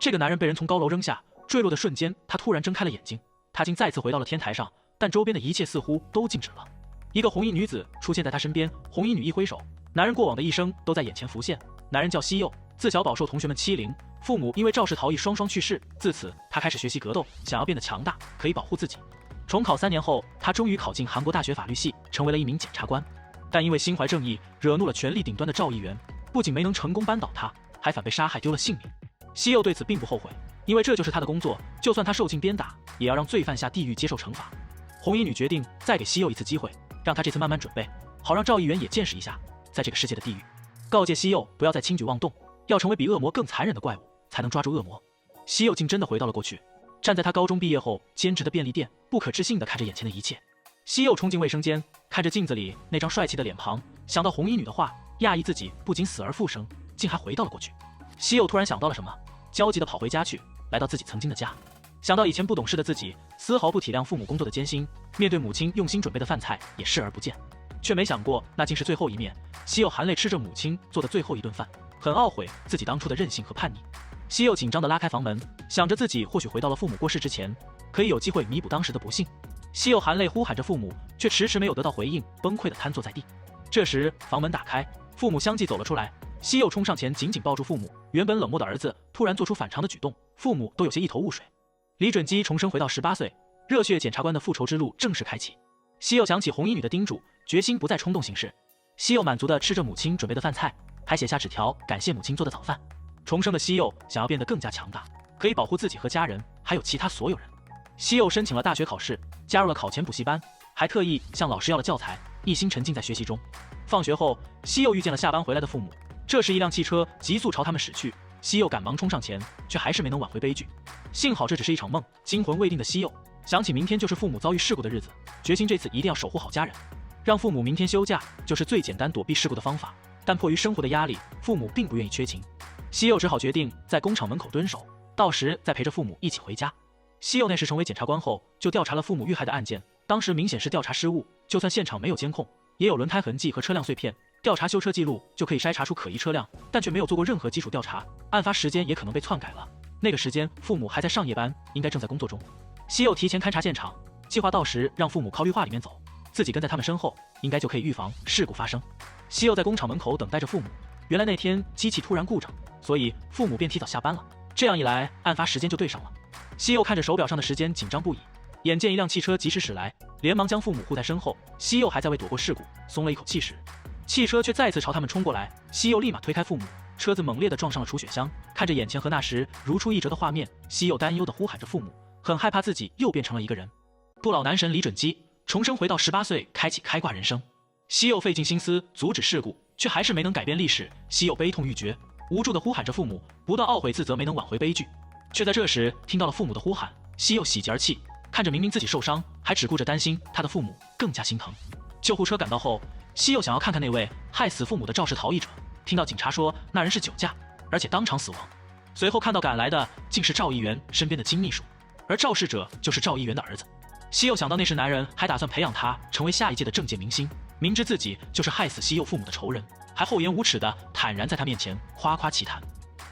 这个男人被人从高楼扔下，坠落的瞬间，他突然睁开了眼睛，他竟再次回到了天台上，但周边的一切似乎都静止了。一个红衣女子出现在他身边，红衣女一挥手，男人过往的一生都在眼前浮现。男人叫西柚，自小饱受同学们欺凌，父母因为肇事逃逸双双去世，自此他开始学习格斗，想要变得强大，可以保护自己。重考3年后，他终于考进韩国大学法律系，成为了一名检察官。但因为心怀正义，惹怒了权力顶端的赵议员，不仅没能成功扳倒他，还反被杀害，丢了性命。西柚对此并不后悔，因为这就是他的工作，就算他受尽鞭打，也要让罪犯下地狱接受惩罚。红衣女决定再给西柚一次机会，让他这次慢慢准备，好让赵议员也见识一下在这个世界的地狱。告诫西柚不要再轻举妄动，要成为比恶魔更残忍的怪物，才能抓住恶魔。西柚竟真的回到了过去，站在他高中毕业后兼职的便利店，不可置信地看着眼前的一切。西柚冲进卫生间，看着镜子里那张帅气的脸庞，想到红衣女的话，讶异自己不仅死而复生，竟还回到了过去。西柚突然想到了什么，焦急地跑回家去，来到自己曾经的家。想到以前不懂事的自己，丝毫不体谅父母工作的艰辛，面对母亲用心准备的饭菜也视而不见，却没想过那竟是最后一面。西柚含泪吃着母亲做的最后一顿饭，很懊悔自己当初的任性和叛逆。西柚紧张地拉开房门，想着自己或许回到了父母过世之前，可以有机会弥补当时的不幸。西柚含泪呼喊着父母，却迟迟没有得到回应，崩溃地瘫坐在地。这时房门打开，父母相继走了出来。西柚冲上前紧紧抱住父母，原本冷漠的儿子突然做出反常的举动，父母都有些一头雾水。李准基重生回到18岁，热血检察官的复仇之路正式开启。西柚想起红衣女的叮嘱，决心不再冲动行事。西柚满足地吃着母亲准备的饭菜，还写下纸条感谢母亲做的早饭。重生的西柚想要变得更加强大，可以保护自己和家人，还有其他所有人。西柚申请了大学考试，加入了考前补习班，还特意向老师要了教材，一心沉浸在学习中。放学后，西柚遇见了下班回来的父母，这时一辆汽车急速朝他们驶去，西柚赶忙冲上前，却还是没能挽回悲剧。幸好这只是一场梦，惊魂未定的西柚想起明天就是父母遭遇事故的日子，决心这次一定要守护好家人。让父母明天休假就是最简单躲避事故的方法，但迫于生活的压力，父母并不愿意缺勤。西柚只好决定在工厂门口蹲守，到时再陪着父母一起回家。西柚那时成为检察官后，就调查了父母遇害的案件，当时明显是调查失误，就算现场没有监控，也有轮胎痕迹和车辆碎片，调查修车记录就可以筛查出可疑车辆，但却没有做过任何基础调查，案发时间也可能被篡改了。那个时间父母还在上夜班，应该正在工作中。西柚提前勘察现场，计划到时让父母靠绿化里面走，自己跟在他们身后，应该就可以预防事故发生。西柚在工厂门口等待着父母，原来那天机器突然故障，所以父母便提早下班了，这样一来案发时间就对上了。西柚看着手表上的时间紧张不已，眼见一辆汽车疾驰驶来，连忙将父母护在身后。西柚还在为躲过事故松了一口气时，汽车却再次朝他们冲过来，西柚立马推开父母，车子猛烈地撞上了储雪箱。看着眼前和那时如出一辙的画面，西柚担忧地呼喊着父母，很害怕自己又变成了一个人。不老男神李准基重生回到18岁，开启开挂人生。西柚费尽心思阻止事故，却还是没能改变历史。西柚悲痛欲绝，无助地呼喊着父母，不断懊悔自责没能挽回悲剧。却在这时听到了父母的呼喊，西柚喜极而泣，看着明明自己受伤，还只顾着担心他的父母，更加心疼。救护车赶到后，西柚想要看看那位害死父母的肇事逃逸者，听到警察说那人是酒驾，而且当场死亡。随后看到赶来的竟是赵议员身边的金秘书，而肇事者就是赵议员的儿子。西柚想到那时男人还打算培养他成为下一届的政界明星，明知自己就是害死西柚父母的仇人，还厚颜无耻的坦然在他面前夸夸其谈。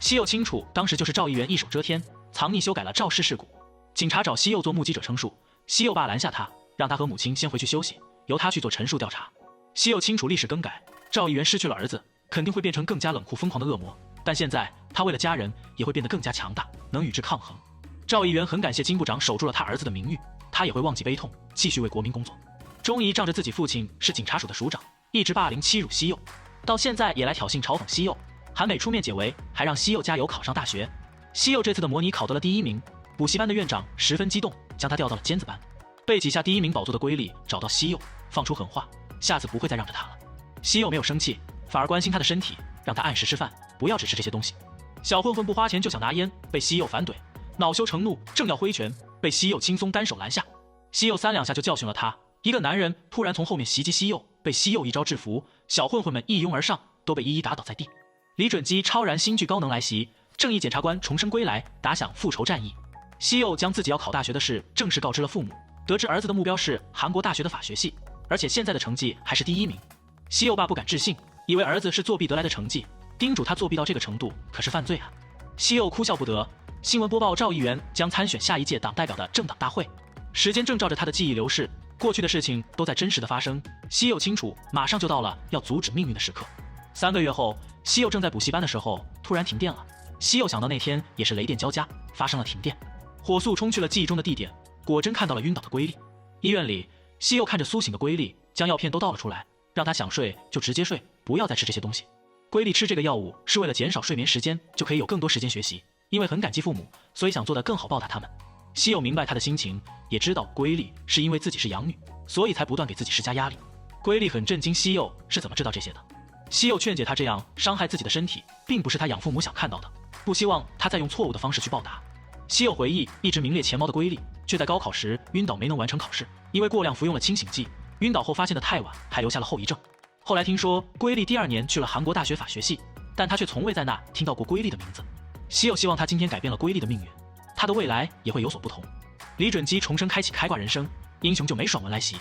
西柚清楚当时就是赵议员一手遮天，藏匿修改了肇事事故。警察找西柚做目击者陈述，西柚爸拦下他，让他和母亲先回去休息，由他去做陈述调查。西柚清楚历史更改，赵议员失去了儿子，肯定会变成更加冷酷疯狂的恶魔，但现在他为了家人也会变得更加强大，能与之抗衡。赵议员很感谢金部长守住了他儿子的名誉，他也会忘记悲痛，继续为国民工作。钟仪仗着自己父亲是警察署的署长，一直霸凌欺辱西柚，到现在也来挑衅嘲讽西柚。韩美出面解围，还让西柚加油考上大学。西柚这次的模拟考得了第1名，补习班的院长十分激动，将他调到了尖子班。背几下第1名宝座的瑰丽找到西柚，放出狠话，下次不会再让着他了。西柚没有生气，反而关心他的身体，让他按时吃饭，不要只吃这些东西。小混混不花钱就想拿烟，被西柚反怼，恼羞成怒，正要挥拳，被西柚轻松单手拦下。西柚3、2下就教训了他。一个男人突然从后面袭击西柚，被西柚一招制服，小混混们一拥而上，都被一一打倒在地。李准基超然星际高能来袭，正义检察官重生归来，打响复仇战役。西柚将自己要考大学的事正式告知了父母，得知儿子的目标是韩国大学的法学系，而且现在的成绩还是第1名。西柚爸不敢置信，以为儿子是作弊得来的成绩，叮嘱他作弊到这个程度可是犯罪啊。西柚哭笑不得，新闻播报赵议员将参选下一届党代表的政党大会。时间正照着他的记忆流逝，过去的事情都在真实的发生。西柚清楚，马上就到了要阻止命运的时刻。3个月后，西柚正在补习班的时候，突然停电了。西柚想到那天也是雷电交加，发生了停电，火速冲去了记忆中的地点，果真看到了晕倒的瑰丽。医院里，西柚看着苏醒的瑰丽，将药片都倒了出来，让她想睡就直接睡，不要再吃这些东西。瑰丽吃这个药物是为了减少睡眠时间，就可以有更多时间学习。因为很感激父母，所以想做得更好报答他们。西柚明白他的心情，也知道瑰丽是因为自己是养女，所以才不断给自己施加压力。瑰丽很震惊西柚是怎么知道这些的。西柚劝解他这样伤害自己的身体，并不是他养父母想看到的，不希望他再用错误的方式去报答。西柚回忆，一直名列前茅的瑰丽，却在高考时晕倒没能完成考试，因为过量服用了清醒剂，晕倒后发现的太晚，还留下了后遗症。后来听说瑰丽第2年去了韩国大学法学系，但他却从未在那听到过瑰丽的名字。西柚希望他今天改变了瑰丽的命运，他的未来也会有所不同。李准基重生开启开挂人生，英雄就没爽文来袭。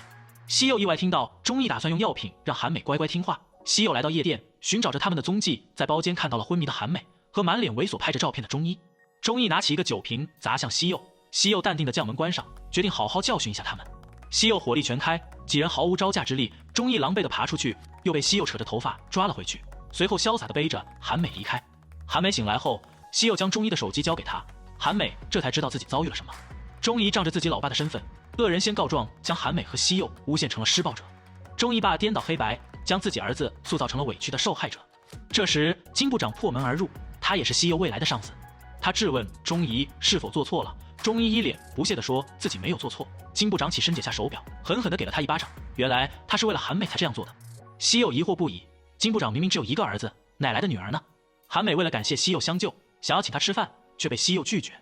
西柚意外听到钟义打算用药品让韩美乖乖听话。西柚来到夜店，寻找着他们的踪迹，在包间看到了昏迷的韩美和满脸猥琐拍着照片的钟义。钟义拿起一个酒瓶砸向西柚，西柚淡定地将门关上，决定好好教训一下他们。西柚火力全开，几人毫无招架之力，钟义狼狈地爬出去，又被西柚扯着头发抓了回去，随后潇洒地背着韩美离开。韩美醒来后，西柚将钟义的手机交给他，韩美这才知道自己遭遇了什么。钟义仗着自己老爸的身份，恶人先告状，将韩美和西柚诬陷成了施暴者。钟义爸颠倒黑白，将自己儿子塑造成了委屈的受害者。这时金部长破门而入，他也是西柚未来的上司。他质问钟义是否做错了，钟义一脸不屑地说自己没有做错。金部长起身解下手表，狠狠地给了他一巴掌。原来他是为了韩美才这样做的。西柚疑惑不已，金部长明明只有一个儿子，哪来的女儿呢？韩美为了感谢西柚相救，想要请他吃饭，却被西柚拒绝。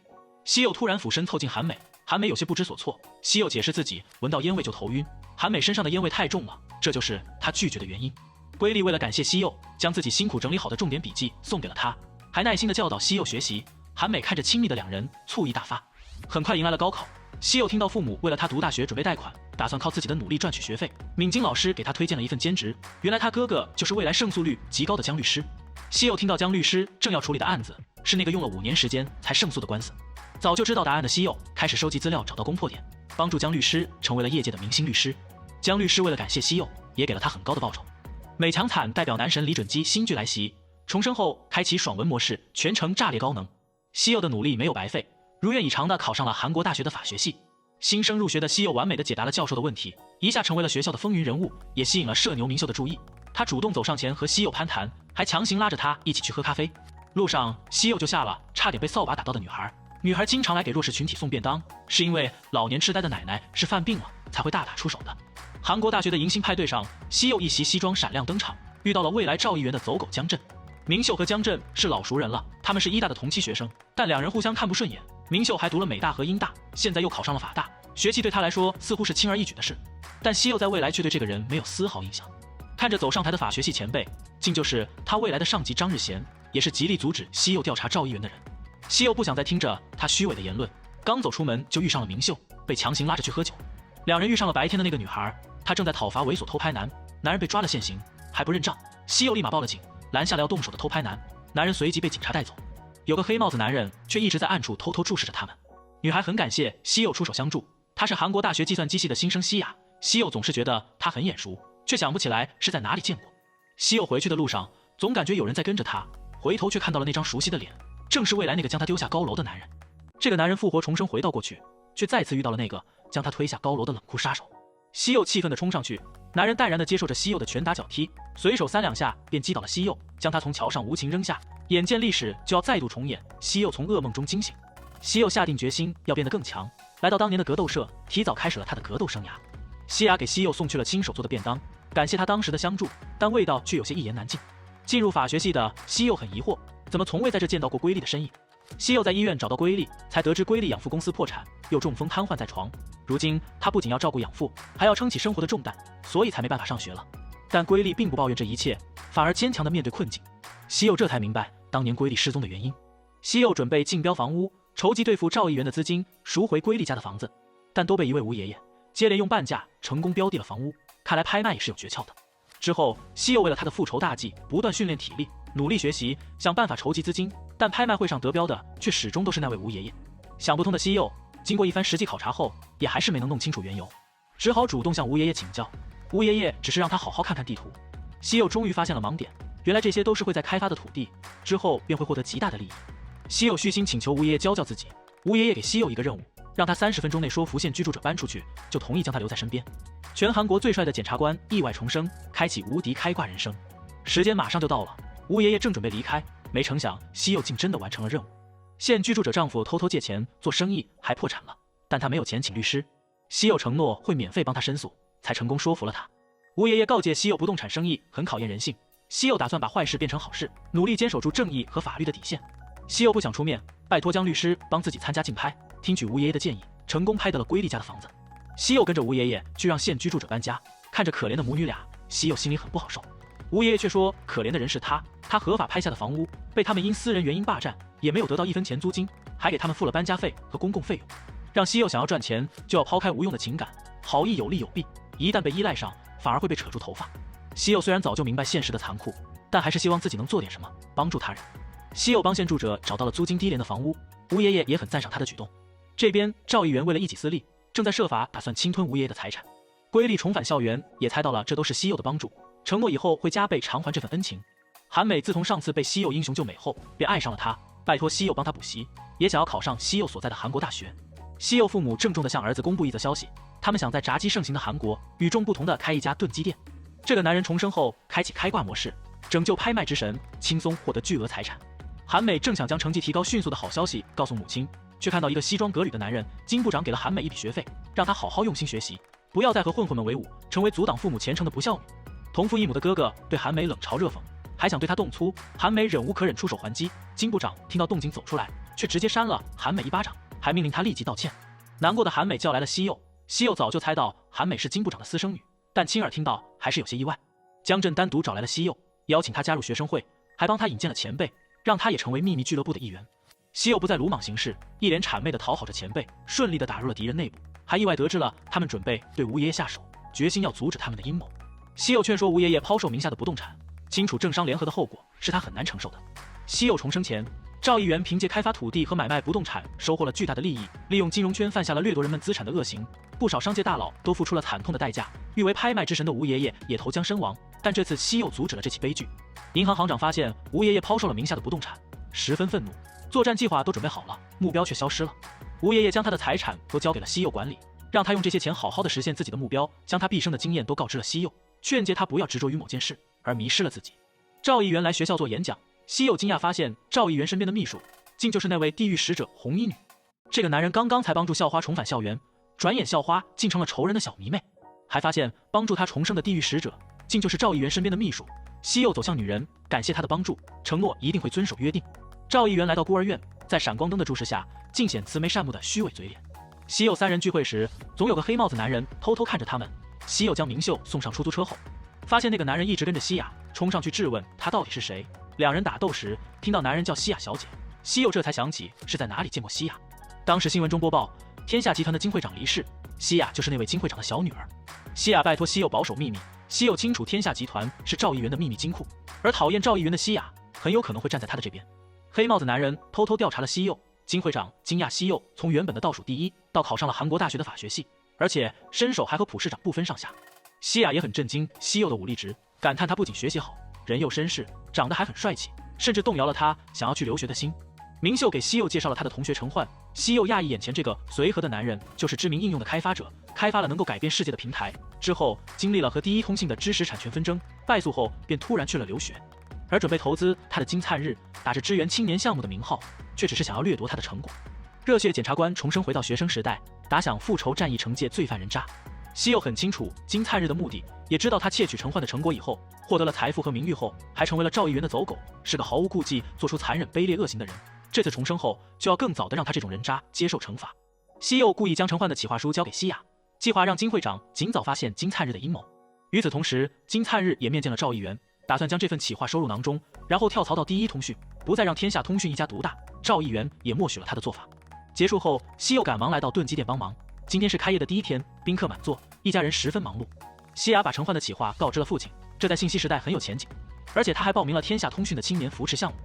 西柚突然俯身凑近韩美，韩美有些不知所措。西柚解释自己闻到烟味就头晕，韩美身上的烟味太重了，这就是她拒绝的原因。瑰丽为了感谢西柚，将自己辛苦整理好的重点笔记送给了他，还耐心地教导西柚学习。韩美看着亲密的2人，醋意大发。很快迎来了高考，西柚听到父母为了他读大学准备贷款，打算靠自己的努力赚取学费。敏金老师给他推荐了一份兼职，原来他哥哥就是未来胜诉率极高的姜律师。西柚听到姜律师正要处理的案子是那个用了5年时间才胜诉的官司，早就知道答案的西柚开始收集资料，找到攻破点，帮助姜律师成为了业界的明星律师。姜律师为了感谢西柚，也给了他很高的报酬。美强惨代表男神李准基新剧来袭，重生后开启爽文模式，全程炸裂高能。西柚的努力没有白费，如愿以偿地考上了韩国大学的法学系。新生入学的西柚完美地解答了教授的问题，一下成为了学校的风云人物，也吸引了社牛明秀的注意。他主动走上前和西柚攀谈，还强行拉着他一起去喝咖啡。路上西柚就吓了差点被扫把打到的女孩。女孩经常来给弱势群体送便当，是因为老年痴呆的奶奶是犯病了才会大打出手的。韩国大学的迎新派对上，西柚一袭西装闪亮登场，遇到了未来赵议员的走狗姜振。明秀和姜振是老熟人了，他们是医大的同期学生，但2人互相看不顺眼。明秀还读了美大和英大，现在又考上了法大，学习对他来说似乎是轻而易举的事。但西柚在未来却对这个人没有丝毫印象。看着走上台的法学系前辈，竟就是他未来的上级张日贤，也是极力阻止西柚调查赵议员的人。西柚不想再听着他虚伪的言论，刚走出门就遇上了明秀，被强行拉着去喝酒。2人遇上了白天的那个女孩，她正在讨伐猥琐偷拍男，男人被抓了现行，还不认账。西柚立马报了警，拦下了要动手的偷拍男，男人随即被警察带走。有个黑帽子男人却一直在暗处偷偷注视着他们。女孩很感谢西柚出手相助，她是韩国大学计算机系的新生西雅。西柚总是觉得她很眼熟，却想不起来是在哪里见过。西柚回去的路上，总感觉有人在跟着他，回头却看到了那张熟悉的脸，正是未来那个将他丢下高楼的男人。这个男人复活重生回到过去，却再次遇到了那个将他推下高楼的冷酷杀手。西柚气愤地冲上去，男人淡然地接受着西柚的拳打脚踢，随手3两下便击倒了西柚，将他从桥上无情扔下。眼见历史就要再度重演，西柚从噩梦中惊醒。西柚下定决心要变得更强，来到当年的格斗社，提早开始了他的格斗生涯。西雅给西柚送去了亲手做的便当，感谢他当时的相助，但味道却有些一言难尽。进入法学系的西柚很疑惑，怎么从未在这见到过瑰丽的身影？西柚在医院找到瑰丽，才得知瑰丽养父公司破产，又中风瘫痪在床。如今他不仅要照顾养父，还要撑起生活的重担，所以才没办法上学了。但瑰丽并不抱怨这一切，反而坚强地面对困境。西柚这才明白当年瑰丽失踪的原因。西柚准备竞标房屋，筹集对付赵议员的资金，赎回瑰丽家的房子，但都被一位吴爷爷接连用半价成功标定了房屋。看来拍卖也是有诀窍的。之后，西柚为了他的复仇大计，不断训练体力，努力学习，想办法筹集资金，但拍卖会上得标的却始终都是那位吴爷爷。想不通的西柚经过一番实际考察后，也还是没能弄清楚缘由，只好主动向吴爷爷请教。吴爷爷只是让他好好看看地图。西柚终于发现了盲点，原来这些都是会在开发的土地，之后便会获得极大的利益。西柚虚心请求吴爷爷教教自己，吴爷爷给西柚一个任务，让他30分钟内说服现居住者搬出去，就同意将他留在身边。全韩国最帅的检察官意外重生，开启无敌开挂人生。时间马上就到了，吴爷爷正准备离开，没成想西柚竟真的完成了任务。现居住者丈夫偷偷借钱做生意还破产了，但他没有钱请律师，西柚承诺会免费帮他申诉，才成功说服了他。吴爷爷告诫西柚不动产生意很考验人性，西柚打算把坏事变成好事，努力坚守住正义和法律的底线。西柚不想出面，拜托江律师帮自己参加竞拍，听取吴爷爷的建议，成功拍得了瑰丽家的房子。西柚跟着吴爷爷去让现居住者搬家，看着可怜的母女俩，西柚心里很不好受。吴爷爷却说可怜的人是他合法拍下的房屋被他们因私人原因霸占，也没有得到1分钱租金，还给他们付了搬家费和公共费用，让西柚想要赚钱就要抛开无用的情感，好意有利有弊，一旦被依赖上反而会被扯住头发。西柚虽然早就明白现实的残酷，但还是希望自己能做点什么帮助他人。西柚帮现住者找到了租金低廉的房屋，吴爷爷也很赞赏他的举动。这边赵议员为了一己私利，正在设法打算侵吞吴爷爷的财产。瑰丽重返校园也猜到了这都是西柚的帮助，承诺以后会加倍偿还这份恩情。韩美自从上次被西柚英雄救美后，便爱上了他，拜托西柚帮他补习，也想要考上西柚所在的韩国大学。西柚父母郑重地向儿子公布一则消息，他们想在炸鸡盛行的韩国与众不同的开一家炖鸡店。这个男人重生后开启开挂模式，拯救拍卖之神，轻松获得巨额财产。韩美正想将成绩提高迅速的好消息告诉母亲，却看到一个西装革履的男人金部长给了韩美一笔学费，让她好好用心学习，不要再和混混们为伍，成为阻挡父母前程的不孝女。同父异母的哥哥对韩美冷嘲热讽，还想对她动粗，韩美忍无可忍出手还击。金部长听到动静走出来，却直接扇了韩美一巴掌，还命令她立即道歉。难过的韩美叫来了西柚，西柚早就猜到韩美是金部长的私生女，但亲耳听到还是有些意外。江震单独找来了西柚，邀请她加入学生会，还帮她引荐了前辈，让她也成为秘密俱乐部的一员。西柚不再鲁莽行事，一脸谄媚地讨好着前辈，顺利地打入了敌人内部，还意外得知了他们准备对吴爷爷下手，决心要阻止他们的阴谋。西柚劝说吴爷爷抛售名下的不动产，清楚政商联合的后果是他很难承受的。西柚重生前，赵议员凭借开发土地和买卖不动产收获了巨大的利益，利用金融圈犯下了掠夺人们资产的恶行，不少商界大佬都付出了惨痛的代价。誉为拍卖之神的吴爷爷也投江身亡，但这次西柚阻止了这起悲剧。银行行长发现吴爷爷抛售了名下的不动产，十分愤怒，作战计划都准备好了，目标却消失了。吴爷爷将他的财产都交给了西柚管理，让他用这些钱好好的实现自己的目标，将他毕生的经验都告知了西柚，劝诫他不要执着于某件事而迷失了自己。赵议员来学校做演讲，西柚惊讶发现赵议员身边的秘书竟就是那位地狱使者红衣女。这个男人刚刚才帮助校花重返校园，转眼校花竟成了仇人的小迷妹，还发现帮助他重生的地狱使者竟就是赵议员身边的秘书。西柚走向女人，感谢她的帮助，承诺一定会遵守约定。赵议员来到孤儿院，在闪光灯的注视下，尽显慈眉善目的虚伪嘴脸。西柚三人聚会时，总有个黑帽子男人偷偷看着他们。西柚将明秀送上出租车后，发现那个男人一直跟着西雅，冲上去质问他到底是谁。两人打斗时，听到男人叫西雅小姐，西柚这才想起是在哪里见过西雅。当时新闻中播报天下集团的金会长离世，西雅就是那位金会长的小女儿。西雅拜托西柚保守秘密，西柚清楚天下集团是赵议员的秘密金库，而讨厌赵议员的西雅很有可能会站在他的这边。黑帽子男人偷偷调查了西柚，金会长惊讶西柚从原本的倒数第一到考上了韩国大学的法学系，而且身手还和普市长不分上下。西雅也很震惊西柚的武力值，感叹他不仅学习好，人又绅士，长得还很帅气，甚至动摇了他想要去留学的心。明秀给西柚介绍了他的同学陈焕，西柚讶异眼前这个随和的男人就是知名应用的开发者，开发了能够改变世界的平台。之后经历了和第一通信的知识产权纷争，败诉后便突然去了留学，而准备投资他的金灿日，打着支援青年项目的名号，却只是想要掠夺他的成果。热血检察官重生回到学生时代，打响复仇战役，惩戒罪犯人渣。西柚很清楚金灿日的目的，也知道他窃取陈焕的成果以后，获得了财富和名誉后，还成为了赵议员的走狗，是个毫无顾忌做出残忍卑劣恶行的人。这次重生后，就要更早的让他这种人渣接受惩罚。西柚故意将陈焕的企划书交给西雅，计划让金会长尽早发现金灿日的阴谋。与此同时，金灿日也面见了赵议员，打算将这份企划收入囊中，然后跳槽到第一通讯，不再让天下通讯一家独大。赵议员也默许了他的做法。结束后，西柚赶忙来到炖鸡店帮忙。今天是开业的第一天，宾客满座，一家人十分忙碌。西雅把陈焕的企划告知了父亲，这在信息时代很有前景，而且他还报名了天下通讯的青年扶持项目。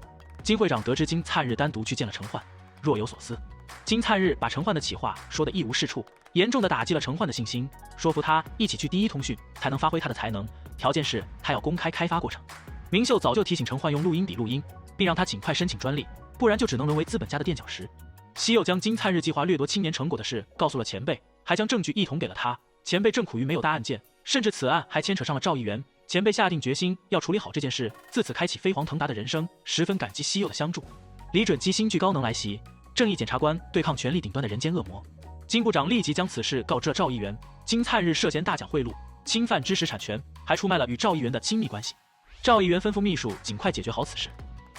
金会长得知金灿日单独去见了陈焕，若有所思。金灿日把陈焕的企划说得一无是处，严重的打击了陈焕的信心，说服他一起去第一通讯，才能发挥他的才能，条件是他要公开开发过程。明秀早就提醒陈焕用录音笔录音，并让他尽快申请专利，不然就只能沦为资本家的垫脚石。西柚将金灿日计划掠夺青年成果的事告诉了前辈，还将证据一同给了他。前辈正苦于没有大案件，甚至此案还牵扯上了赵议员。前辈下定决心要处理好这件事，自此开启飞黄腾达的人生，十分感激西柚的相助。李准基新剧高能来袭，正义检察官对抗权力顶端的人间恶魔。金部长立即将此事告知了赵议员。金灿日涉嫌大奖贿赂、侵犯知识产权，还出卖了与赵议员的亲密关系。赵议员吩咐秘书尽快解决好此事。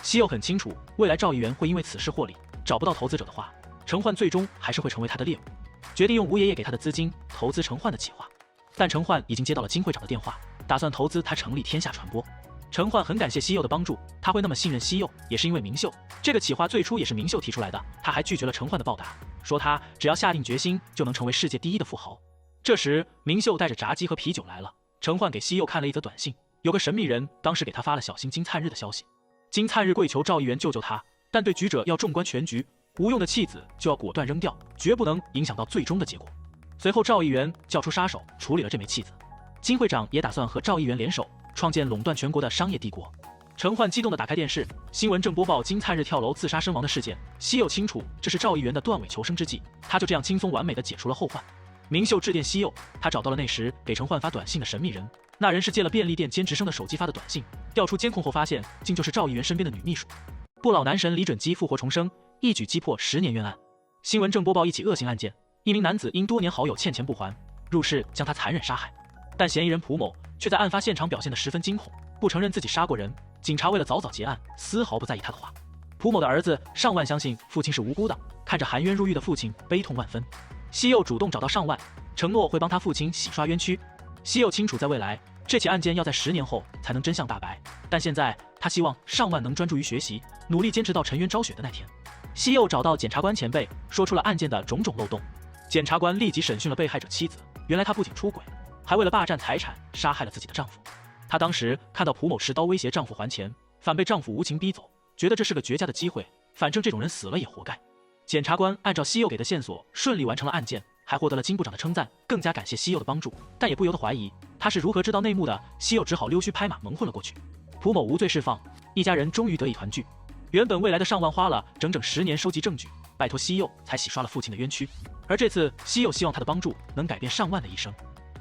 西柚很清楚，未来赵议员会因为此事获利，找不到投资者的话，陈焕最终还是会成为他的猎物。决定用吴爷爷给他的资金投资陈焕的企划，但陈焕已经接到了金会长的电话，打算投资他成立天下传播。陈焕很感谢西柚的帮助，他会那么信任西柚，也是因为明秀。这个企划最初也是明秀提出来的，他还拒绝了陈焕的报答，说他只要下定决心就能成为世界第一的富豪。这时明秀带着炸鸡和啤酒来了，陈焕给西柚看了一则短信，有个神秘人当时给他发了小心金灿日的消息。金灿日跪求赵议员救救他，但对局者要纵观全局，无用的弃子就要果断扔掉，绝不能影响到最终的结果。随后赵议员叫出杀手处理了这枚弃子。金会长也打算和赵议员联手，创建垄断全国的商业帝国。陈焕激动地打开电视，新闻正播报金灿日跳楼自杀身亡的事件。西柚清楚这是赵议员的断尾求生之计，他就这样轻松完美地解除了后患。明秀致电西柚，他找到了那时给陈焕发短信的神秘人，那人是借了便利店兼职生的手机发的短信，调出监控后发现竟就是赵议员身边的女秘书。不老男神李准基复活重生，一举击破10年冤案。新闻正播报一起恶性案件，一名男子因多年好友欠钱不还，入室将他残忍杀害，但嫌疑人蒲某却在案发现场表现得十分惊恐，不承认自己杀过人。警察为了早早结案，丝毫不在意他的话。蒲某的儿子上万相信父亲是无辜的，看着含冤入狱的父亲，悲痛万分。西柚主动找到上万，承诺会帮他父亲洗刷冤屈。西柚清楚在未来这起案件要在10年后才能真相大白，但现在他希望上万能专注于学习，努力坚持到沉冤昭雪的那天。西柚找到检察官前辈，说出了案件的种种漏洞。检察官立即审讯了被害者妻子，原来他不仅出轨，还为了霸占财产杀害了自己的丈夫。她当时看到蒲某持刀威胁丈夫还钱，反被丈夫无情逼走，觉得这是个绝佳的机会，反正这种人死了也活该。检察官按照西柚给的线索顺利完成了案件，还获得了金部长的称赞，更加感谢西柚的帮助，但也不由得怀疑他是如何知道内幕的。西柚只好溜须拍马蒙混了过去。蒲某无罪释放，一家人终于得以团聚。原本未来的上万花了整整10年收集证据，拜托西柚才洗刷了父亲的冤屈，而这次西柚希望他的帮助能改变上万的一生。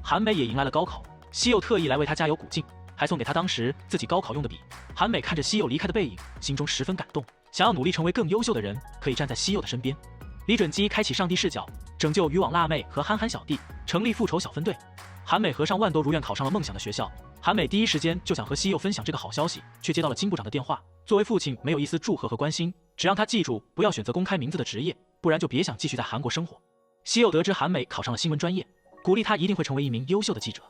韩美也迎来了高考，西柚特意来为他加油鼓劲，还送给他当时自己高考用的笔。韩美看着西柚离开的背影，心中十分感动，想要努力成为更优秀的人，可以站在西柚的身边。李准基开启上帝视角，拯救渔网辣妹和憨憨小弟，成立复仇小分队。韩美和上万都如愿考上了梦想的学校，韩美第一时间就想和西柚分享这个好消息，却接到了金部长的电话。作为父亲，没有一丝祝贺和关心，只让他记住不要选择公开名字的职业，不然就别想继续在韩国生活。西柚得知韩美考上了新闻专业，鼓励他一定会成为一名优秀的记者。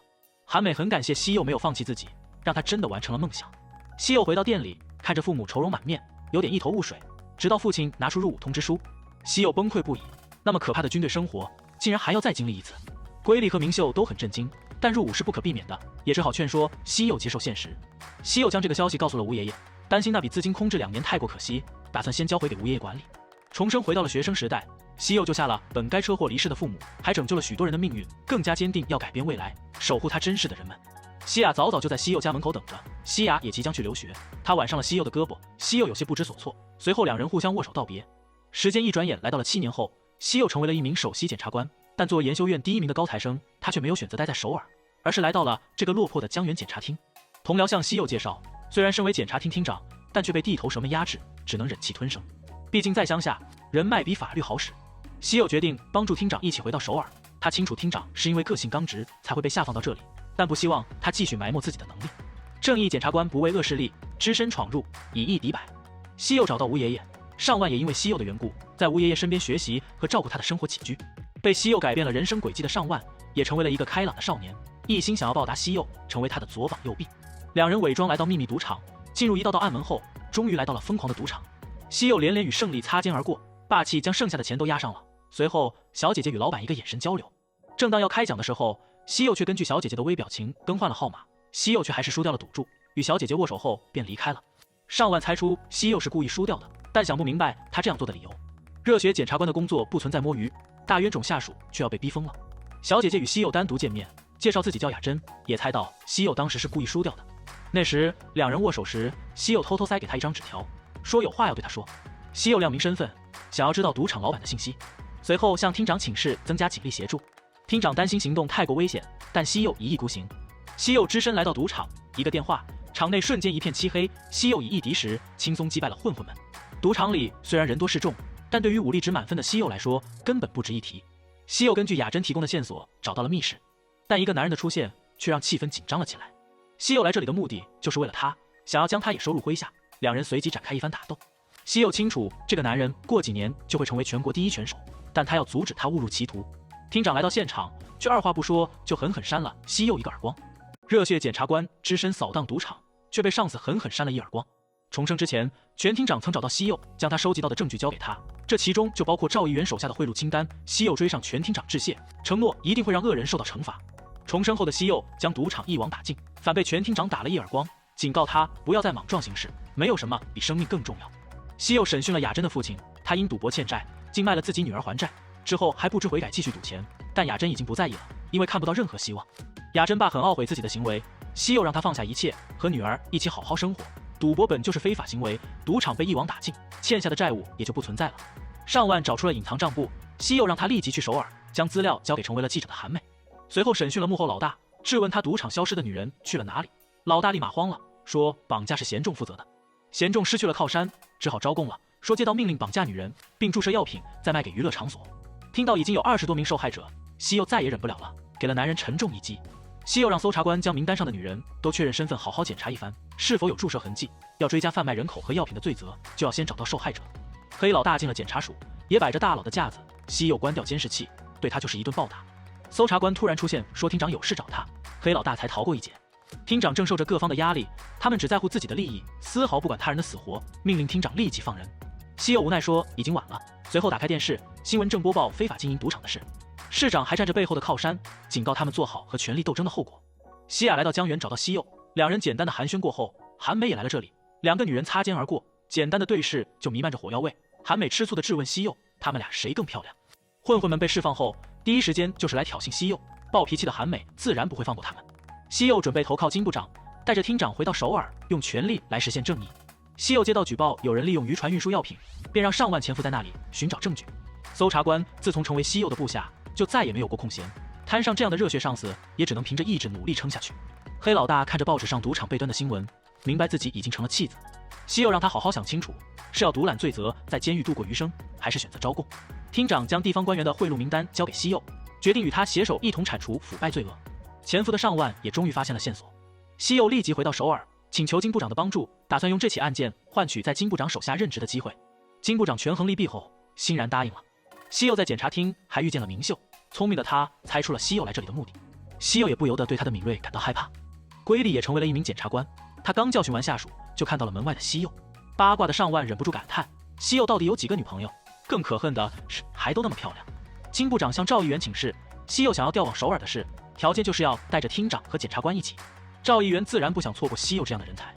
韩美很感谢西柚没有放弃自己，让他真的完成了梦想。西柚回到店里，看着父母愁容满面，有点一头雾水，直到父亲拿出入伍通知书，西柚崩溃不已。那么可怕的军队生活，竟然还要再经历一次。瑰丽和明秀都很震惊，但入伍是不可避免的，也只好劝说西柚接受现实。西柚将这个消息告诉了吴爷爷，担心那笔资金空置2年太过可惜，打算先交回给吴爷爷管理。重生回到了学生时代，西柚救下了本该车祸离世的父母，还拯救了许多人的命运，更加坚定要改变未来，守护他珍视的人们。西雅早早就在西柚家门口等着，西雅也即将去留学，他挽上了西柚的胳膊，西柚有些不知所措，随后2人互相握手道别。时间一转眼来到了7年后，西柚成为了一名首席检察官，但作为研修院第1名的高材生，他却没有选择待在首尔，而是来到了这个落魄的江原检察厅。同僚向西柚介绍，虽然身为检察厅厅长，但却被地头蛇们压制，只能忍气吞声。毕竟在乡下，人脉比法律好使。西柚决定帮助厅长一起回到首尔，他清楚厅长是因为个性刚直才会被下放到这里，但不希望他继续埋没自己的能力。正义检察官不畏恶势力，只身闯入，以一敌百。西柚找到吴爷爷，上万也因为西柚的缘故，在吴爷爷身边学习和照顾他的生活起居。被西柚改变了人生轨迹的上万，也成为了一个开朗的少年，一心想要报答西柚，成为他的左膀右臂。2人伪装来到秘密赌场，进入一道道暗门后，终于来到了疯狂的赌场。西柚连连与胜利擦肩而过，霸气将剩下的钱都押上了。随后，小姐姐与老板一个眼神交流。正当要开奖的时候，西柚却根据小姐姐的微表情更换了号码，西柚却还是输掉了赌注，与小姐姐握手后便离开了。上万猜出西柚是故意输掉的，但想不明白他这样做的理由。热血检察官的工作不存在摸鱼，大冤种下属却要被逼疯了。小姐姐与西柚单独见面，介绍自己叫雅珍，也猜到西柚当时是故意输掉的。那时两人握手时，西柚偷偷塞给他一张纸条，说有话要对他说。西柚亮明身份，想要知道赌场老板的信息，随后向厅长请示增加警力协助。厅长担心行动太过危险，但西柚一意孤行。西柚只身来到赌场，一个电话，场内瞬间一片漆黑。西柚以一敌十，轻松击败了混混们。赌场里虽然人多势众，但对于武力值满分的西柚来说，根本不值一提。西柚根据雅珍提供的线索找到了密室，但一个男人的出现却让气氛紧张了起来。西柚来这里的目的就是为了他，想要将他也收入麾下。两人随即展开一番打斗。西柚清楚这个男人过几年就会成为全国第一拳手，但他要阻止他误入歧途。厅长来到现场，却二话不说就狠狠扇了西柚一个耳光。热血检察官只身扫荡赌场，却被上司狠狠扇了一耳光。重生之前，全厅长曾找到西柚，将他收集到的证据交给他，这其中就包括赵议员手下的贿赂清单。西柚追上全厅长致谢，承诺一定会让恶人受到惩罚。重生后的西柚将赌场一网打尽，反被全厅长打了一耳光，警告他不要再莽撞行事，没有什么比生命更重要。西柚审讯了雅珍的父亲，他因赌博欠债，竟卖了自己女儿还债，之后还不知悔改继续赌钱，但雅珍已经不在意了，因为看不到任何希望。雅珍爸很懊悔自己的行为，西柚让他放下一切，和女儿一起好好生活。赌博本就是非法行为，赌场被一网打尽，欠下的债务也就不存在了。上万找出了隐藏账簿，西柚让他立即去首尔，将资料交给成为了记者的韩美。随后审讯了幕后老大，质问他赌场消失的女人去了哪里。老大立马慌了，说绑架是贤仲负责的。贤仲失去了靠山，只好招供了，说接到命令绑架女人，并注射药品再卖给娱乐场所。听到已经有20多名受害者，西柚再也忍不了了，给了男人沉重一击。西柚让搜查官将名单上的女人都确认身份，好好检查一番，是否有注射痕迹。要追加贩卖人口和药品的罪责，就要先找到受害者。黑老大进了检察署，也摆着大佬的架子。西柚关掉监视器，对他就是一顿暴打。搜查官突然出现，说厅长有事找他，黑老大才逃过一劫。厅长正受着各方的压力，他们只在乎自己的利益，丝毫不管他人的死活，命令厅长立即放人。西柚无奈说已经晚了，随后打开电视，新闻正播报非法经营赌场的事。市长还站着背后的靠山，警告他们做好和权力斗争的后果。西亚来到江原找到西柚，两人简单的寒暄过后，韩美也来了这里，两个女人擦肩而过，简单的对视就弥漫着火药味。韩美吃醋的质问西柚，他们俩谁更漂亮？混混们被释放后，第一时间就是来挑衅西柚，暴脾气的韩美自然不会放过他们。西柚准备投靠金部长，带着厅长回到首尔，用权力来实现正义。西柚接到举报有人利用渔船运输药品，便让上万潜伏在那里寻找证据。搜查官自从成为西柚的部下，就再也没有过空闲，摊上这样的热血上司，也只能凭着意志努力撑下去。黑老大看着报纸上赌场被端的新闻，明白自己已经成了弃子。西柚让他好好想清楚，是要独揽罪责，在监狱度过余生，还是选择招供。厅长将地方官员的贿赂名单交给西柚，决定与他携手一同铲除腐败罪恶。潜伏的上万也终于发现了线索，西柚立即回到首尔，请求金部长的帮助，打算用这起案件换取在金部长手下任职的机会。金部长权衡利弊后，欣然答应了。西柚在检察厅还遇见了明秀，聪明的他猜出了西柚来这里的目的。西柚也不由得对他的敏锐感到害怕。龟利也成为了一名检察官，他刚教训完下属，就看到了门外的西柚。八卦的上万忍不住感叹：西柚到底有几个女朋友？更可恨的是，还都那么漂亮。金部长向赵议员请示，西柚想要调往首尔的事，条件就是要带着厅长和检察官一起。赵议员自然不想错过西柚这样的人才。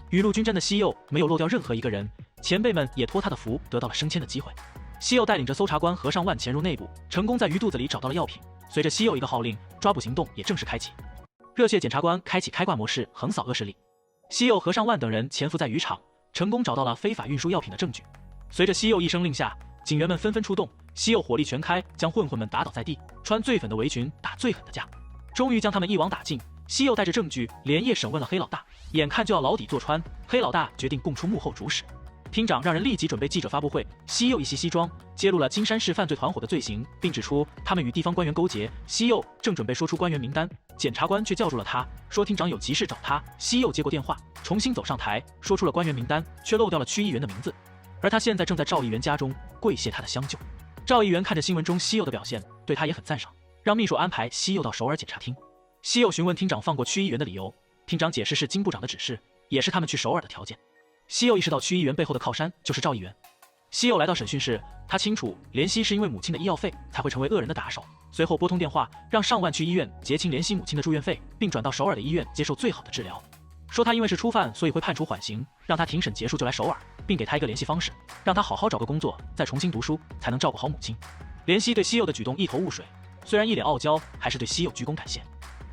雨露均沾的西柚没有漏掉任何一个人，前辈们也托他的福得到了升迁的机会。西柚带领着搜查官和上万潜入内部，成功在鱼肚子里找到了药品。随着西柚一个号令，抓捕行动也正式开启。热血检察官开启开挂模式，横扫恶势力。西柚和上万等人潜伏在渔场，成功找到了非法运输药品的证据。随着西柚一声令下，警员们纷纷出动，西柚火力全开，将混混们打倒在地，穿最粉的围裙，打最狠的架，终于将他们一网打尽。西柚带着证据连夜审问了黑老大，眼看就要牢底坐穿，黑老大决定供出幕后主使。厅长让人立即准备记者发布会，西柚一袭西装，揭露了金山市犯罪团伙的罪行，并指出他们与地方官员勾结。西柚正准备说出官员名单，检察官却叫住了他，说厅长有急事找他。西柚接过电话，重新走上台，说出了官员名单，却漏掉了区议员的名字，而他现在正在赵议员家中跪谢他的相救。赵议员看着新闻中西柚的表现，对他也很赞赏，让秘书安排西柚到首尔检察厅。西柚询问厅长放过区议员的理由，厅长解释是金部长的指示，也是他们去首尔的条件。西柚意识到区议员背后的靠山就是赵议员。西柚来到审讯室，他清楚怜惜是因为母亲的医药费才会成为恶人的打手，随后拨通电话，让上万去医院结清怜惜母亲的住院费，并转到首尔的医院接受最好的治疗。说他因为是初犯，所以会判处缓刑，让他庭审结束就来首尔，并给他一个联系方式，让他好好找个工作，再重新读书，才能照顾好母亲。怜惜对西柚的举动一头雾水，虽然一脸傲娇，还是对西柚鞠躬感谢。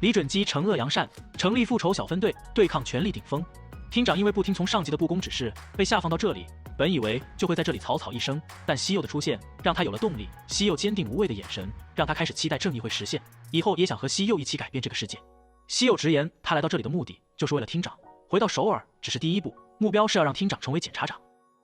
李准基惩恶扬善，成立复仇小分队，对抗权力顶峰。厅长因为不听从上级的布宫指示，被下放到这里，本以为就会在这里草草一生，但西柚的出现让他有了动力。西柚坚定无畏的眼神，让他开始期待正义会实现，以后也想和西柚一起改变这个世界。西柚直言，他来到这里的目的就是为了厅长，回到首尔只是第一步，目标是要让厅长成为检察长。